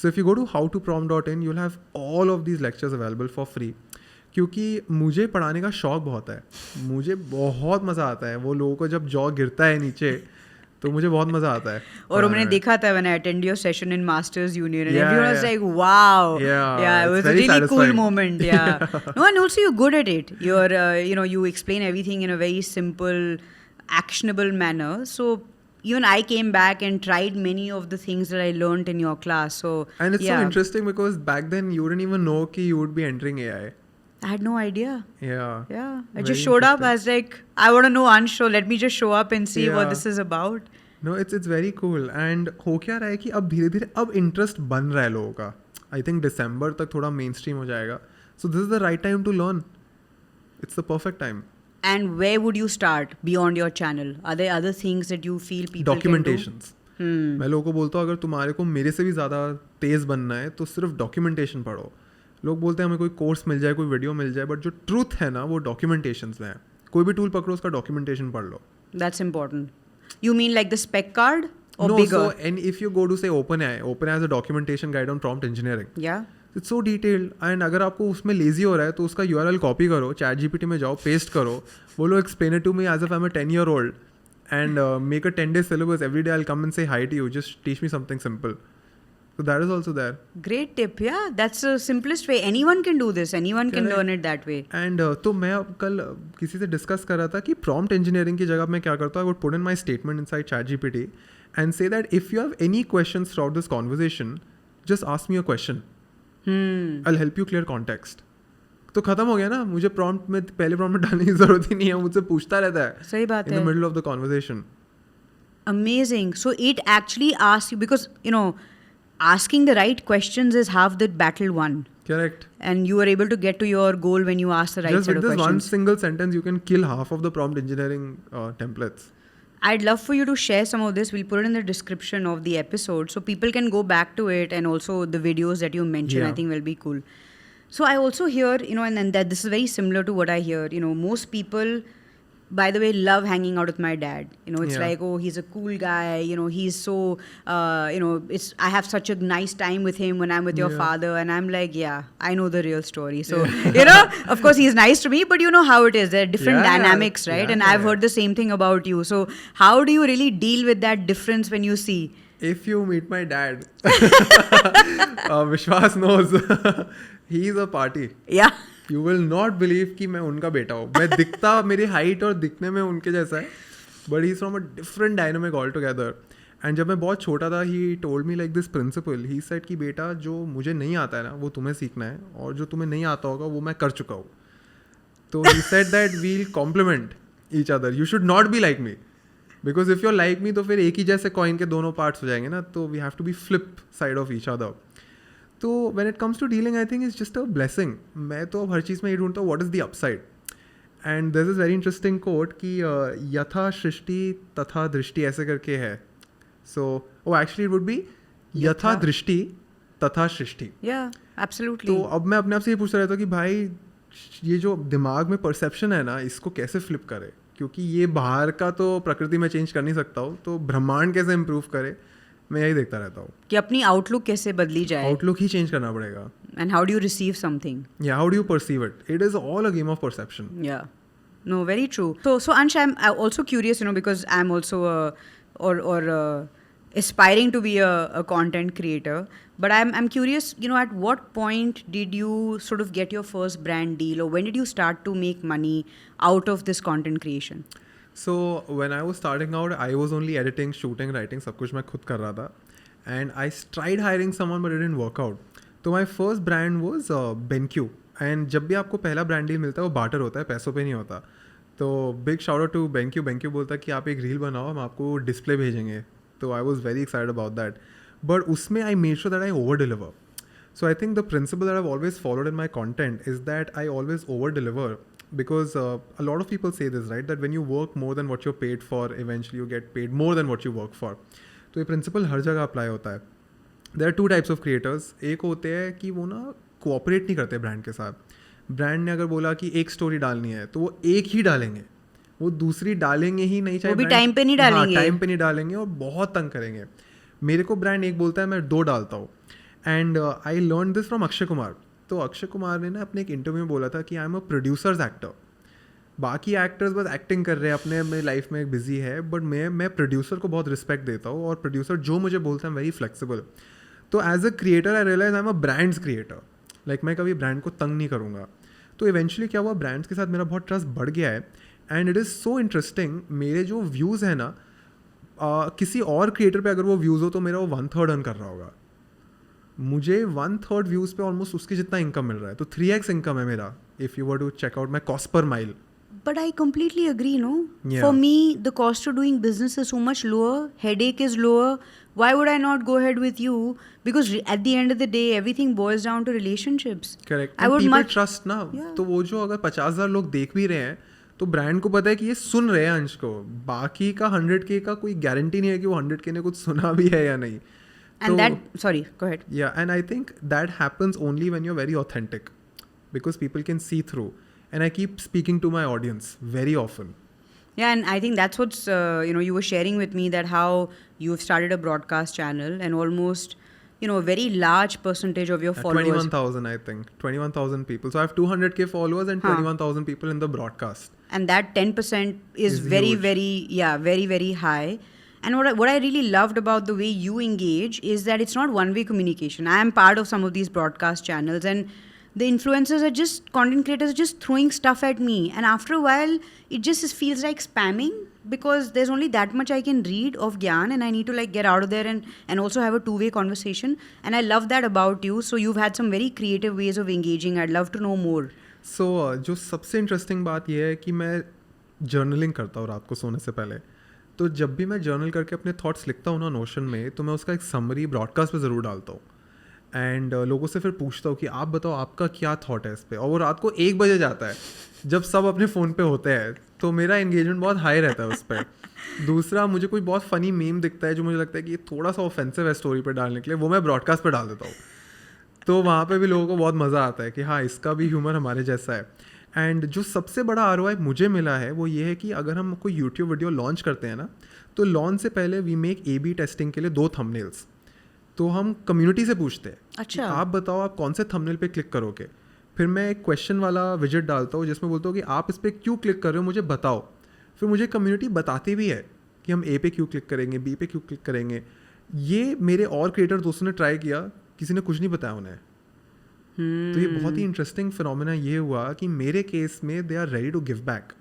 So if you go to howtoprompt.in, you'll have all of these lectures available for free. क्योंकि मुझे पढ़ाने का शौक बहुत है, मुझे बहुत मज़ा आता है. वो लोगों को जब जॉ गिरता है नीचे तो मुझे बहुत मज़ा आता है. और मैंने देखा था when I attended your session in Masters Union and everyone was like, wow, it was a really cool moment. No, and also you're good at it. You're you explain everything in a very simple, actionable manner. So even I came back and tried many of the things that I learned in your class. So and it's so interesting because back then you didn't even know कि you would be entering AI. I had no idea. Yeah. I just showed up. I was like, I want to know Ansh, so let me just show up and see what this is about. No, it's very cool. And हो क्या रहा है कि अब धीरे धीरे अब interest बन रहा है लोगों का. I think दिसंबर तक थोड़ा मेन स्ट्रीम हो जाएगा. So this is the right time to learn. It's the perfect time. And where would you start beyond your channel? Are there other things that you feel people Documentations. can do? मैं लोगों को बोलता हूँ अगर तुम्हारे को मेरे से भी ज़्यादा तेज़ बनना है तो सिर्फ डॉक्यूमेंटेशन पढ़ो. लोग बोलते हैं हमें कोई कोर्स मिल जाए, कोई वीडियो मिल जाए, बट जो ट्रूथ है ना वो डॉक्यूमेंटेशंस में है. कोई भी टूल पकड़ो, उसका डॉक्यूमेंटेशन पढ़ लो. That's important. You mean like the spec card or no, bigger? So, and if you go to say OpenAI has a documentation guide on prompt engineering. Yeah. It's so detailed. And अगर आपको उसमें lazy हो रहा है तो उसका URL copy करो, ChatGPT में जाओ, पेस्ट करो, बोलो explain it to me as if I'm a 10-year-old and make a 10-day syllabus. Every day I'll come and say hi to you. Just teach me something simple. So that is also there. Great tip. Yeah, that's the simplest way. Anyone can do this. Anyone can learn it that way. And तो मैं अब कल किसी से discuss कर रहा था कि prompt engineering की जगह मैं क्या करता हूँ, I would put in my statement inside ChatGPT and say that if you have any questions throughout this conversation, just ask me a question. I'll help you clear context. तो खत्म हो गया ना. मुझे prompt में पहले prompt में डालने की जरूरत ही नहीं है, मुझसे पूछता रहता है. सही बात है. In the middle of the conversation. Amazing. So it actually asks you, because asking the right questions is half the battle won. Correct. And you are able to get to your goal when you ask the right set of questions. Just with this one single sentence, you can kill half of the prompt engineering templates. I'd love for you to share some of this. We'll put it in the description of the episode so people can go back to it, and also the videos that you mentioned, I think will be cool. So I also hear, and that this is very similar to what I hear. Most people, by the way, love hanging out with my dad. It's like, oh, he's a cool guy. He's so, I have such a nice time with him when I'm with your father. And I'm like, yeah, I know the real story. So, of course, he's nice to me, but you know how it is. There are different dynamics, right? And I've heard the same thing about you. So how do you really deal with that difference when you see? If you meet my dad, Vishwas knows, he is a party. Yeah. You will not believe कि मैं उनका बेटा हूँ. मैं दिखता, मेरी height और दिखने में उनके जैसा है, but he's from a different dynamic altogether. And जब मैं बहुत छोटा था, he told me like this principle. He said कि बेटा जो मुझे नहीं आता है ना वो तुम्हें सीखना है, और जो तुम्हें नहीं आता होगा वो मैं कर चुका हूँ. तो he said that we'll complement each other. You should not be like me. Because if you're like me तो फिर एक ही जैसे coin के दोनों parts हो जाएंगे ना, तो we have to be flip side of each other. तो when it comes to dealing, I think it's just a blessing. मैं तो हर चीज़ में ये ढूंढता हूँ what is the upside. And there's this very interesting quote कि यथा सृष्टि तथा दृष्टि ऐसे करके है. So, actually it would be यथा दृष्टि तथा सृष्टि. Yeah, absolutely. तो अब मैं अपने आप से ये पूछता रहता हूँ कि भाई ये जो दिमाग में परसेप्शन है ना, इसको कैसे फ्लिप करे, क्योंकि ये बाहर का तो प्रकृति में चेंज कर नहीं सकता हूँ, तो ब्रह्मांड कैसे इम्प्रूव करे, मैं यही देखता रहता हूँ कि अपनी आउटलुक कैसे बदली जाए. आउटलुक ही चेंज करना पड़ेगा. And how do you receive something? Yeah, how do you perceive it? It is all a game of perception. Yeah. No, very true. So Ansh, I'm also curious, because I'm also aspiring to be a content creator, but I'm curious, at what point did you sort of get your first brand deal, or when did you start to make money out of this content creation? So when I was starting out, I was only editing, shooting, writing, सब कुछ मैं खुद कर रहा था. And I tried hiring someone but it didn't work out. तो my first brand was BenQ. And जब भी आपको पहला ब्रांड डील मिलता है वो बार्टर होता है, पैसों पे नहीं होता. तो big shout out to BenQ. BenQ बोलता है कि आप एक रील बनाओ, हम आपको डिस्प्ले भेजेंगे. तो I was very excited about that. But उसमें I made sure that I over deliver. So I think the principle that I always followed in my content is that I always over deliver. Because a lot of people say this, right, that when you work more than what you're paid for, eventually you get paid more than what you work for. तो ये principal हर जगह apply होता है. There are two types of creators. एक होते हैं कि वो ना कोऑपरेट नहीं करते ब्रांड के साथ. ब्रांड ने अगर बोला कि एक स्टोरी डालनी है तो वो एक ही डालेंगे, वो दूसरी डालेंगे ही नहीं, चाहे वो भी टाइम पे नहीं डालेंगे. टाइम पे नहीं डालेंगे और बहुत तंग करेंगे. मेरे को ब्रांड एक बोलता है, मैं 2 डालता हूँ. And I learn this from Akshay Kumar. तो अक्षय कुमार ने ना अपने एक इंटरव्यू में बोला था कि आई एम अ प्रोड्यूसर्स एक्टर. बाकी एक्टर्स बस एक्टिंग कर रहे हैं, अपने लाइफ में बिजी है, बट मैं प्रोड्यूसर को बहुत रिस्पेक्ट देता हूँ और प्रोड्यूसर जो मुझे बोलता है वेरी फ्लेक्सिबल. तो as a creator I realize I am a brands creator. Like मैं कभी ब्रांड को तंग नहीं करूँगा. तो इवेंचुअली क्या हुआ, ब्रांड्स के साथ मेरा बहुत ट्रस्ट बढ़ गया है. And it is so interesting, मेरे जो व्यूज़ हैं ना, किसी और क्रिएटर पे अगर वो व्यूज़ हो तो मेरा वो 1/3 अर्न कर रहा होगा. मुझे 1/3 व्यूज़ पे ऑलमोस्ट उसके जितना इनकम मिल रहा है. तो 3x इनकम है मेरा if you were to check out my cost per mile. But I completely agree, no? Yeah. For me, the cost of doing business is so much lower, headache is lower. Why would I not go ahead with you? Because at the end of the day, everything boils down to relationships. Correct. I would people much trust ना. Yeah. तो वो जो अगर 50,000 लोग देख भी रहे हैं तो ब्रांड को पता है कि ये सुन रहे हैं अंश को. बाकी का 100K का कोई गारंटी नहीं है कि वो 100K ने कुछ सुना भी है या नहीं. and that sorry, go ahead. Yeah, and I think that happens only when you're very authentic, because people can see through. And I keep speaking to my audience very often. Yeah, and I think that's what's you were sharing with me, that how you've started a broadcast channel and almost a very large percentage of your followers. 21,000 I think. 21,000 people. So I have 200K followers and 21,000 people in the broadcast. And that 10% is very huge. very very high. And what I really loved about the way you engage is that it's not one-way communication. I am part of some of these broadcast channels, and the influencers are just, content creators are just throwing stuff at me, and after a while it just feels like spamming, because there's only that much I can read of Gyan, and I need to like get out of there and also have a two-way conversation. And I love that about you. So you've had some very creative ways of engaging. I'd love to know more. So जो सबसे interesting बात यह है कि मैं journaling करता हूँ रात को सोने से पहले. तो जब भी मैं जर्नल करके अपने थॉट्स लिखता हूँ ना नोशन में, तो मैं उसका एक समरी ब्रॉडकास्ट पे ज़रूर डालता हूँ. एंड लोगों से फिर पूछता हूँ कि आप बताओ आपका क्या थॉट है इस पर. और वो रात को 1 बजे जाता है जब सब अपने फ़ोन पे होते हैं. तो मेरा एंगेजमेंट बहुत हाई रहता है उस पर. दूसरा, मुझे कोई बहुत फ़नी मीम दिखता है जो मुझे लगता है कि ये थोड़ा सा ऑफेंसिव है स्टोरी पे डालने के लिए, वो मैं ब्रॉडकास्ट पे डाल देता हूँ. तो वहाँ पे भी लोगों को बहुत मज़ा आता है कि हाँ, इसका भी ह्यूमर हमारे जैसा है. एंड जो सबसे बड़ा ROI मुझे मिला है वो ये है कि अगर हम कोई यूट्यूब वीडियो लॉन्च करते हैं ना, तो लॉन्च से पहले वी मेक A/B टेस्टिंग के लिए 2 थंबनेल्स. तो हम कम्युनिटी से पूछते हैं, अच्छा, आप बताओ आप कौन से थंबनेल पे क्लिक करोगे. फिर मैं एक क्वेश्चन वाला विजेट डालता हूँ जिसमें बोलता हूँ कि आप इस पर क्यों क्लिक कर रहे हो, मुझे बताओ. फिर मुझे कम्युनिटी बताती भी है कि हम A पे क्यों क्लिक करेंगे, B पे क्यों क्लिक करेंगे. ये मेरे और क्रिएटर दोस्तों ने ट्राई किया, किसी ने कुछ नहीं बताया उन्हें. तो ये बहुत ही इंटरेस्टिंग फिनोमेना ये हुआ कि मेरे केस में they are ready to give back.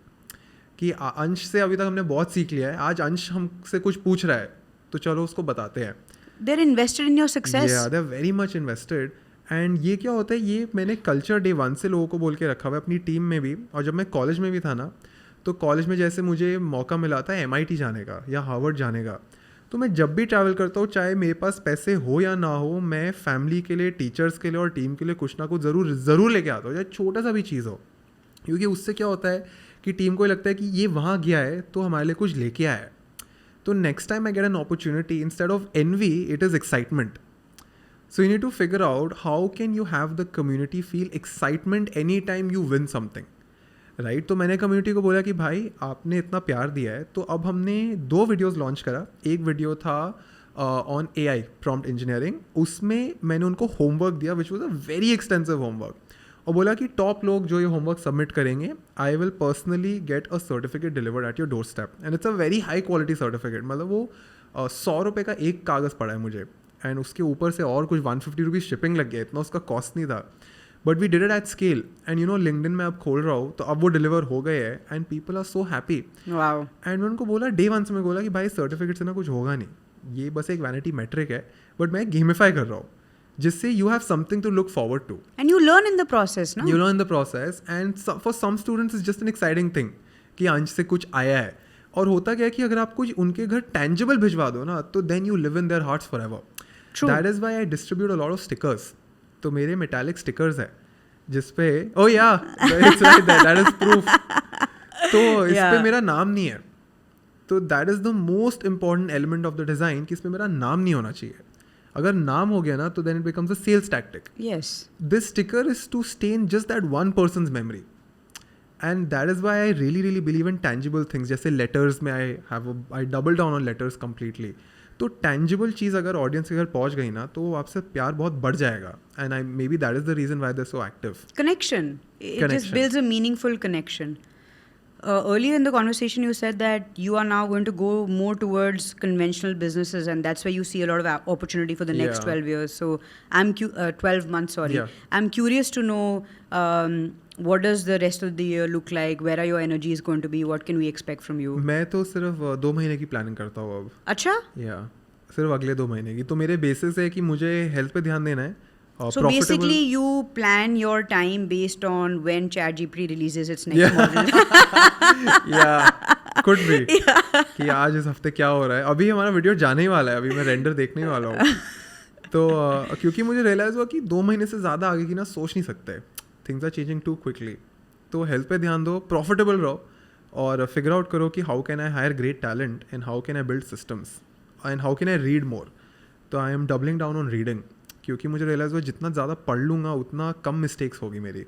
कि अंश से अभी तक हमने बहुत सीख लिया है, आज अंश हमसे कुछ पूछ रहा है तो चलो उसको बताते हैं. They're invested in your success. Yeah, they're very much invested. And ये क्या होता है, ये मैंने कल्चर डे 1 से लोगों को बोल के रखा हुआ है अपनी टीम में भी. और जब मैं कॉलेज में भी था ना, तो कॉलेज में जैसे मुझे मौका मिला था MIT जाने का या हार्वर्ड जाने का, तो मैं जब भी ट्रैवल करता हूँ, चाहे मेरे पास पैसे हो या ना हो, मैं फैमिली के लिए, टीचर्स के लिए और टीम के लिए कुछ ना कुछ ज़रूर लेके आता हूँ, चाहे छोटा सा भी चीज़ हो. क्योंकि उससे क्या होता है कि टीम को लगता है कि ये वहाँ गया है तो हमारे लिए कुछ लेके आया है. तो next time I get an opportunity, instead of envy, it is excitement. So you need to figure out how can you have the community feel excitement anytime you win something, right? तो मैंने community को बोला कि भाई आपने इतना प्यार दिया है, तो अब हमने 2 वीडियोस लॉन्च करा. एक वीडियो था ऑन AI प्रॉम्प्ट इंजीनियरिंग. उसमें मैंने उनको होमवर्क दिया which was a very extensive homework, और बोला कि टॉप लोग जो ये होमवर्क सबमिट करेंगे, I will personally get a certificate delivered at your door step. And it's a very high quality certificate. मतलब वो ₹100 का एक कागज़ पड़ा है मुझे, एंड उसके ऊपर से और कुछ 150 रुपीज़ शिपिंग लग गया, इतना उसका कॉस्ट नहीं था, but we did it at scale. And you know LinkedIn में अब खोल रहा हूँ तो अब वो डिलीवर हो गए हैं and people are so happy. Wow. And मैं उनको बोला डे 1 से मैं बोला कि भाई सर्टिफिकेट से ना कुछ होगा नहीं, ये बस एक वैनिटी मेट्रिक है, बट मैं गेमिफाई कर रहा हूँ जिससे you have something to look forward to. And you learn in the process, no? You learn the process, and for some students it's just an exciting thing कि अंश से कुछ आया है. और होता क्या है कि अगर आप कुछ उनके घर tangible भिजवा दो ना तो then you live in their hearts forever. True. That is why I distribute a lot of stickers. तो मेरे metallic stickers है जिसपे oh yeah it's right there, that is proof. तो इस पे मेरा नाम नहीं है, तो that is the most important element of the design कि इसमें मेरा नाम नहीं होना चाहिए. अगर नाम हो गया ना तो then it becomes a sales tactic. Yes. This sticker is to stain just that one person's memory, and that is why I really believe in tangible things. जैसे letters में I double down on letters completely. तो tangible चीज़ अगर audience के घर पहुंच गई ना तो आपसे प्यार बहुत बढ़ जाएगा, and maybe that is the reason why they're so active. Connection. It just builds a meaningful connection. Earlier in the conversation, you said that you are now going to go more towards conventional businesses, and that's where you see a lot of opportunity for the next 12 years. So, 12 months, sorry. Yeah. I'm curious to know what does the rest of the year look like? Where are your energies going to be? What can we expect from you? मैं तो सिर्फ 2 महीने की planning करता हूँ अब. अच्छा? सिर्फ अगले 2 महीने की. तो मेरे बेसिस है कि मुझे हेल्थ पे ध्यान देना है. So basically, you plan your time based on when ChatGPT releases its next model. Could be. कि आज इस हफ्ते क्या हो रहा है. अभी हमारा वीडियो जाने ही वाला है, अभी मैं रेंडर देखने ही वाला हूँ. तो क्योंकि मुझे रियलाइज़ हुआ कि 2 महीने से ज़्यादा आगे की ना सोच नहीं सकते. Things are changing too quickly. तो हेल्थ पे ध्यान दो, प्रॉफिटेबल रहो और फिगर आउट करो कि how can I hire great talent and how can I build systems and how can I read more. तो I am doubling down on reading, क्योंकि मुझे रियलाइज़ हुआ जितना ज़्यादा पढ़ लूँगा उतना कम मिस्टेक्स होगी मेरी.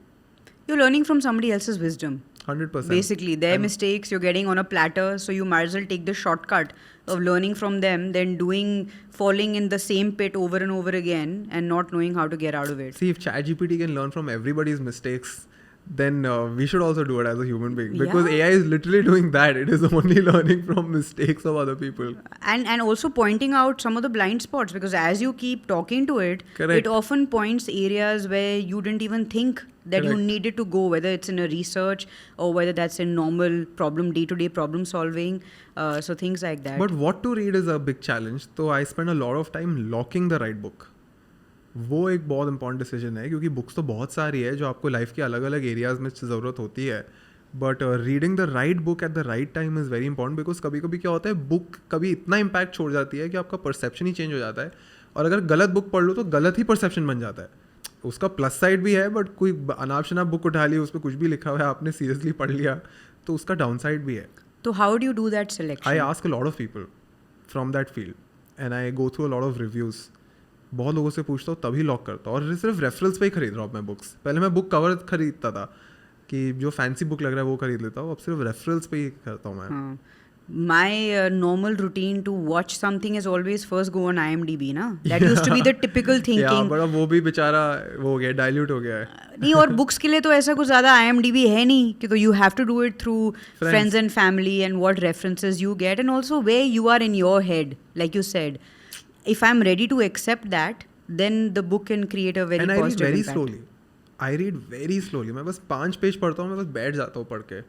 You're learning from somebody else's wisdom. 100%. Basically, their mistakes you're getting on a platter, so you might as well take the shortcut of learning from them than falling in the same pit over and over again and not knowing how to get out of it. See, if ChatGPT can learn from everybody's mistakes, then we should also do it as a human being, because AI is literally doing that. It is only learning from mistakes of other people. And also pointing out some of the blind spots, because as you keep talking to it, Correct. it often points areas where you didn't even think that Correct. you needed to go, whether it's in a research or whether that's in normal day-to-day problem solving, so things like that. But what to read is a big challenge. So I spend a lot of time locking the right book. वो एक बहुत important decision है, क्योंकि books तो बहुत सारी है जो आपको लाइफ के अलग अलग एरियाज में ज़रूरत होती है, but reading the right book at the right time is very important. Because कभी कभी क्या होता है, बुक कभी इतना इम्पैक्ट छोड़ जाती है कि आपका परसेप्शन ही चेंज हो जाता है, और अगर गलत बुक पढ़ लो तो गलत ही परसेप्शन बन जाता है. उसका प्लस साइड भी है, बट कोई अनाप शनाप बुक उठा ली, उस पर कुछ भी लिखा हुआ है, आपने सीरियसली पढ़ लिया, तो उसका डाउन साइड भी है. So how do you do that selection? I ask a lot of people from that field and I go through a lot of reviews. बहुत लोगों से पूछता हूँ तभी लॉक करता हूँ, और सिर्फ रेफरेंस पे ही खरीद रहा हूँ मैं बुक्स. पहले मैं बुक कवर खरीदता था कि जो फैंसी बुक लग रहा है वो खरीद लेता हूँ, अब सिर्फ रेफरेंस पे ही करता हूँ मैं. My normal routine to watch something is always first go on IMDb, ना? That used to be the typical thinking. Yeah, but अब वो भी बेचारा वो हो गया, डाइल्यूट हो गया है. नहीं, और बुक्स के लिए तो ऐसा कुछ ज़्यादा IMDb है नहीं कि, तो you have to do it through friends and family and what references you get, and also where you are in your head, like you said. If I'm ready to accept that, then the book can create a very positive very impact. slowly. I read very slowly. मैं बस 5 page पढ़ता हूँ, मैं बस बैठ जाता हूँ पढ़ के.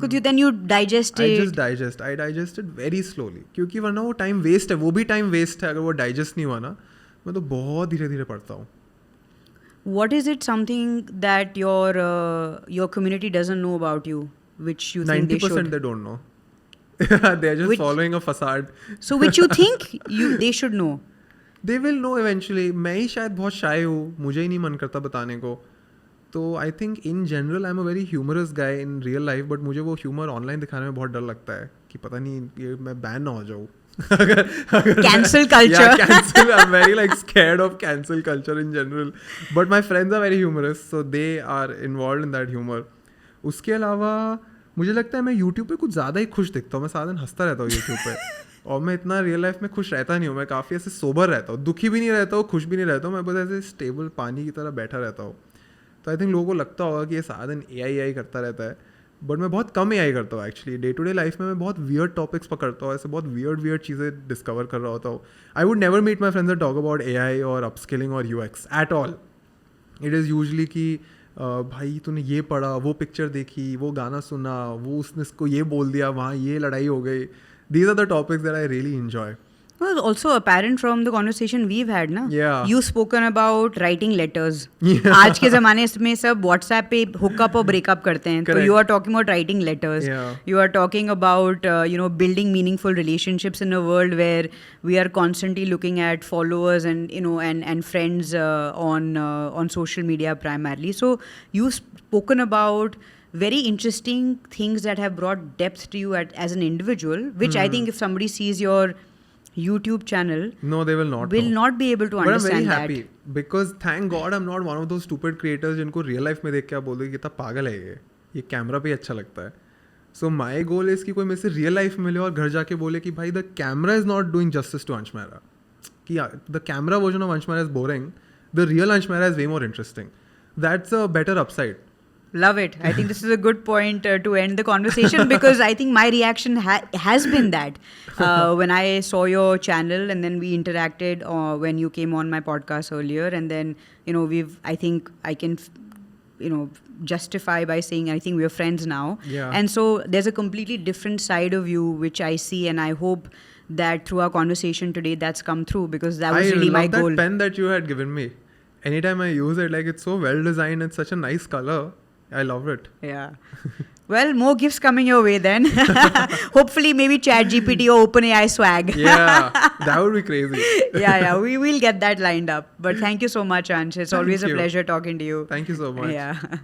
Could you then you digest it? I digest it very slowly, क्योंकि वरना वो टाइम वेस्ट है. वो भी टाइम वेस्ट है अगर वो डाइजेस्ट नहीं हुआ ना. मैं तो बहुत धीरे धीरे पढ़ता हूँ. What is it something that your community doesn't know about you, which you think they should? 90% they don't know. They are just following a facade. So which you think they should know? They will know eventually. मैं ही शायद बहुत शाय हूँ, मुझे ही नहीं मन करता बताने को. तो I think in general I am a very humorous guy in real life, but मुझे वो ह्यूमर ऑनलाइन दिखाने में बहुत डर लगता है कि पता नहीं ये मैं बैन ना हो जाऊँ. Cancel culture. Yeah, cancel. I'm very like scared of cancel culture in general. But my friends are very humorous, so they are involved in that humor. उसके अलावा मुझे लगता है मैं YouTube पे कुछ ज़्यादा ही खुश दिखता हूँ. मैं सारा दिन हंसता रहता हूँ YouTube पे, और मैं इतना रियल लाइफ में खुश रहता नहीं हूँ. मैं काफ़ी ऐसे सोबर रहता हूँ, दुखी भी नहीं रहता हूँ, खुश भी नहीं रहता हूँ. मैं बस ऐसे स्टेबल पानी की तरह बैठा रहता हूँ. तो आई थिंक लोगों को लगता होगा कि ये सारा दिन AI करता रहता है, बट मैं बहुत कम AI करता हूँ actually. Day to day life में मैं बहुत वियर्ड टॉपिक्स पकड़ता हूँ, ऐसे बहुत वियर्ड चीज़ें डिस्कवर कर रहा होता हूँ. I would never meet my friends and talk about AI और अपस्किलिंग और UX at all. It is usually कि भाई तूने ये पढ़ा, वो पिक्चर देखी, वो गाना सुना, वो उसने इसको ये बोल दिया, वहाँ ये लड़ाई हो गई. These are the topics that I really enjoy. Well, also apparent from the conversation we've had, na? Yeah. You've spoken about writing letters. Yeah. आज के ज़माने में सब WhatsApp पे hookup और breakup करते हैं. तो Correct. you are talking about writing letters. Yeah. You are talking about building meaningful relationships in a world where we are constantly looking at followers and friends on social media primarily. So you've spoken about very interesting things that have brought depth to you as an individual, which I think if somebody sees your YouTube channel, No, they will not. will know. not be able to But I'm understand very that. happy because thank God I'm not one of those stupid creators जिनको real life में देख के आप बोल दो कि कितना पागल है ये कैमरा पे ही अच्छा लगता है. So my goal is कि कोई मेरे से real life में मिले और घर जाके बोले कि भाई the camera is not doing justice to Ansh Mehra. कि the camera version of Ansh Mehra is boring. The real Ansh Mehra is way more interesting. That's a better upside. Love it. I think this is a good point to end the conversation because I think my reaction has been that when I saw your channel and then we interacted when you came on my podcast earlier, and then I think I can justify by saying I think we're friends now. Yeah. And so there's a completely different side of you which I see, and I hope that through our conversation today that's come through because that was really my I love goal. that pen that you had given me. Anytime I use it, like it's so well designed, it's such a nice color. I love it. Yeah. Well, more gifts coming your way then. Hopefully, maybe ChatGPT or OpenAI swag. Yeah, that would be crazy. Yeah. We will get that lined up. But thank you so much, Ansh. It's always a you. pleasure talking to you. Thank you so much. Yeah.